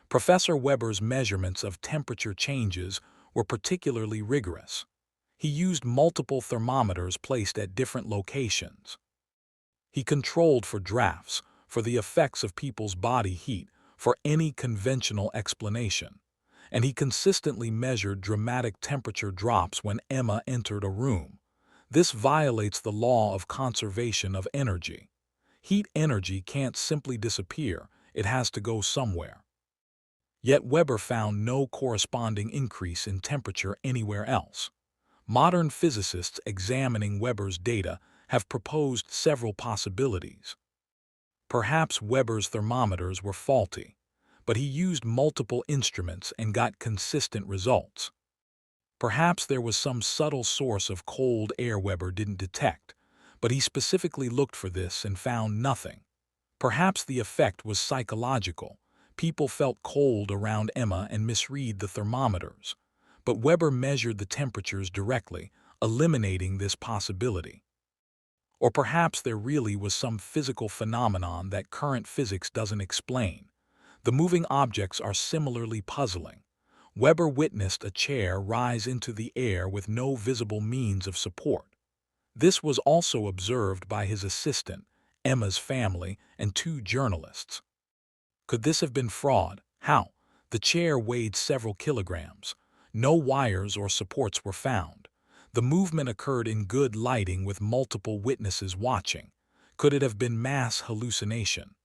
Professor Weber's measurements of temperature changes were particularly rigorous. He used multiple thermometers placed at different locations. He controlled for drafts, for the effects of people's body heat, for any conventional explanation. And he consistently measured dramatic temperature drops when Emma entered a room. This violates the law of conservation of energy. Heat energy can't simply disappear, it has to go somewhere. Yet Weber found no corresponding increase in temperature anywhere else. Modern physicists examining Weber's data have proposed several possibilities. Perhaps Weber's thermometers were faulty, but he used multiple instruments and got consistent results. Perhaps there was some subtle source of cold air Weber didn't detect, but he specifically looked for this and found nothing. Perhaps the effect was psychological. People felt cold around Emma and misread the thermometers. But Weber measured the temperatures directly, eliminating this possibility. Or perhaps there really was some physical phenomenon that current physics doesn't explain. The moving objects are similarly puzzling. Weber witnessed a chair rise into the air with no visible means of support. This was also observed by his assistant, Emma's family, and 2 journalists. Could this have been fraud? How? The chair weighed several kilograms. No wires or supports were found. The movement occurred in good lighting with multiple witnesses watching. Could it have been mass hallucination?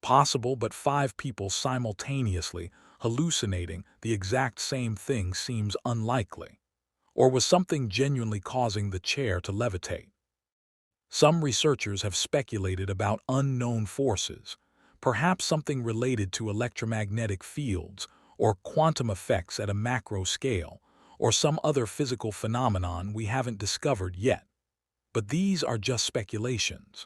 Possible, but 5 people simultaneously hallucinating the exact same thing seems unlikely. Or was something genuinely causing the chair to levitate? Some researchers have speculated about unknown forces, perhaps something related to electromagnetic fields or quantum effects at a macro scale, or some other physical phenomenon we haven't discovered yet. But these are just speculations.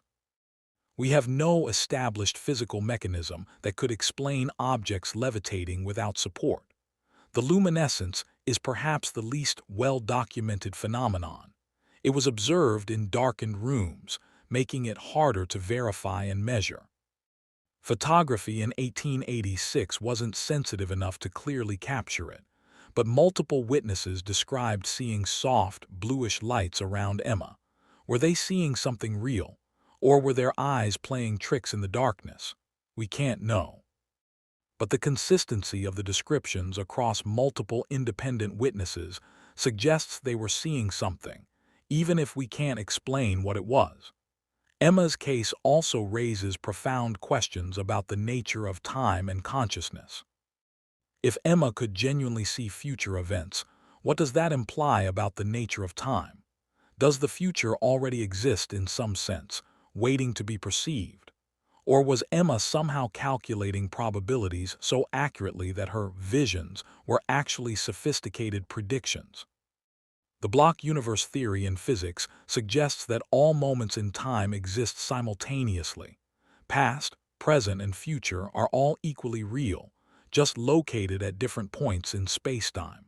We have no established physical mechanism that could explain objects levitating without support. The luminescence is perhaps the least well-documented phenomenon. It was observed in darkened rooms, making it harder to verify and measure. Photography in 1886 wasn't sensitive enough to clearly capture it, but multiple witnesses described seeing soft, bluish lights around Emma. Were they seeing something real, or were their eyes playing tricks in the darkness? We can't know. But the consistency of the descriptions across multiple independent witnesses suggests they were seeing something, even if we can't explain what it was. Emma's case also raises profound questions about the nature of time and consciousness. If Emma could genuinely see future events, what does that imply about the nature of time? Does the future already exist in some sense, waiting to be perceived? Or was Emma somehow calculating probabilities so accurately that her visions were actually sophisticated predictions? The block universe theory in physics suggests that all moments in time exist simultaneously. Past, present, and future are all equally real, just located at different points in space-time.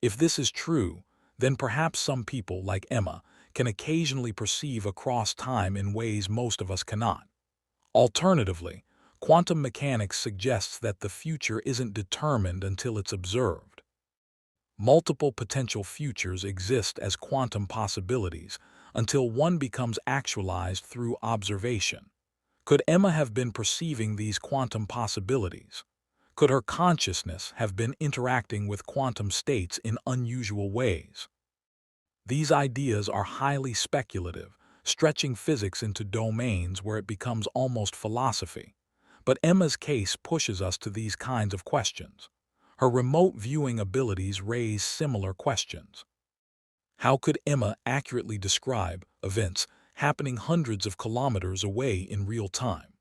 If this is true, then perhaps some people, like Emma, can occasionally perceive across time in ways most of us cannot. Alternatively, quantum mechanics suggests that the future isn't determined until it's observed. Multiple potential futures exist as quantum possibilities until one becomes actualized through observation. Could Emma have been perceiving these quantum possibilities? Could her consciousness have been interacting with quantum states in unusual ways? These ideas are highly speculative, stretching physics into domains where it becomes almost philosophy. But Emma's case pushes us to these kinds of questions. Her remote viewing abilities raise similar questions. How could Emma accurately describe events happening hundreds of kilometers away in real time?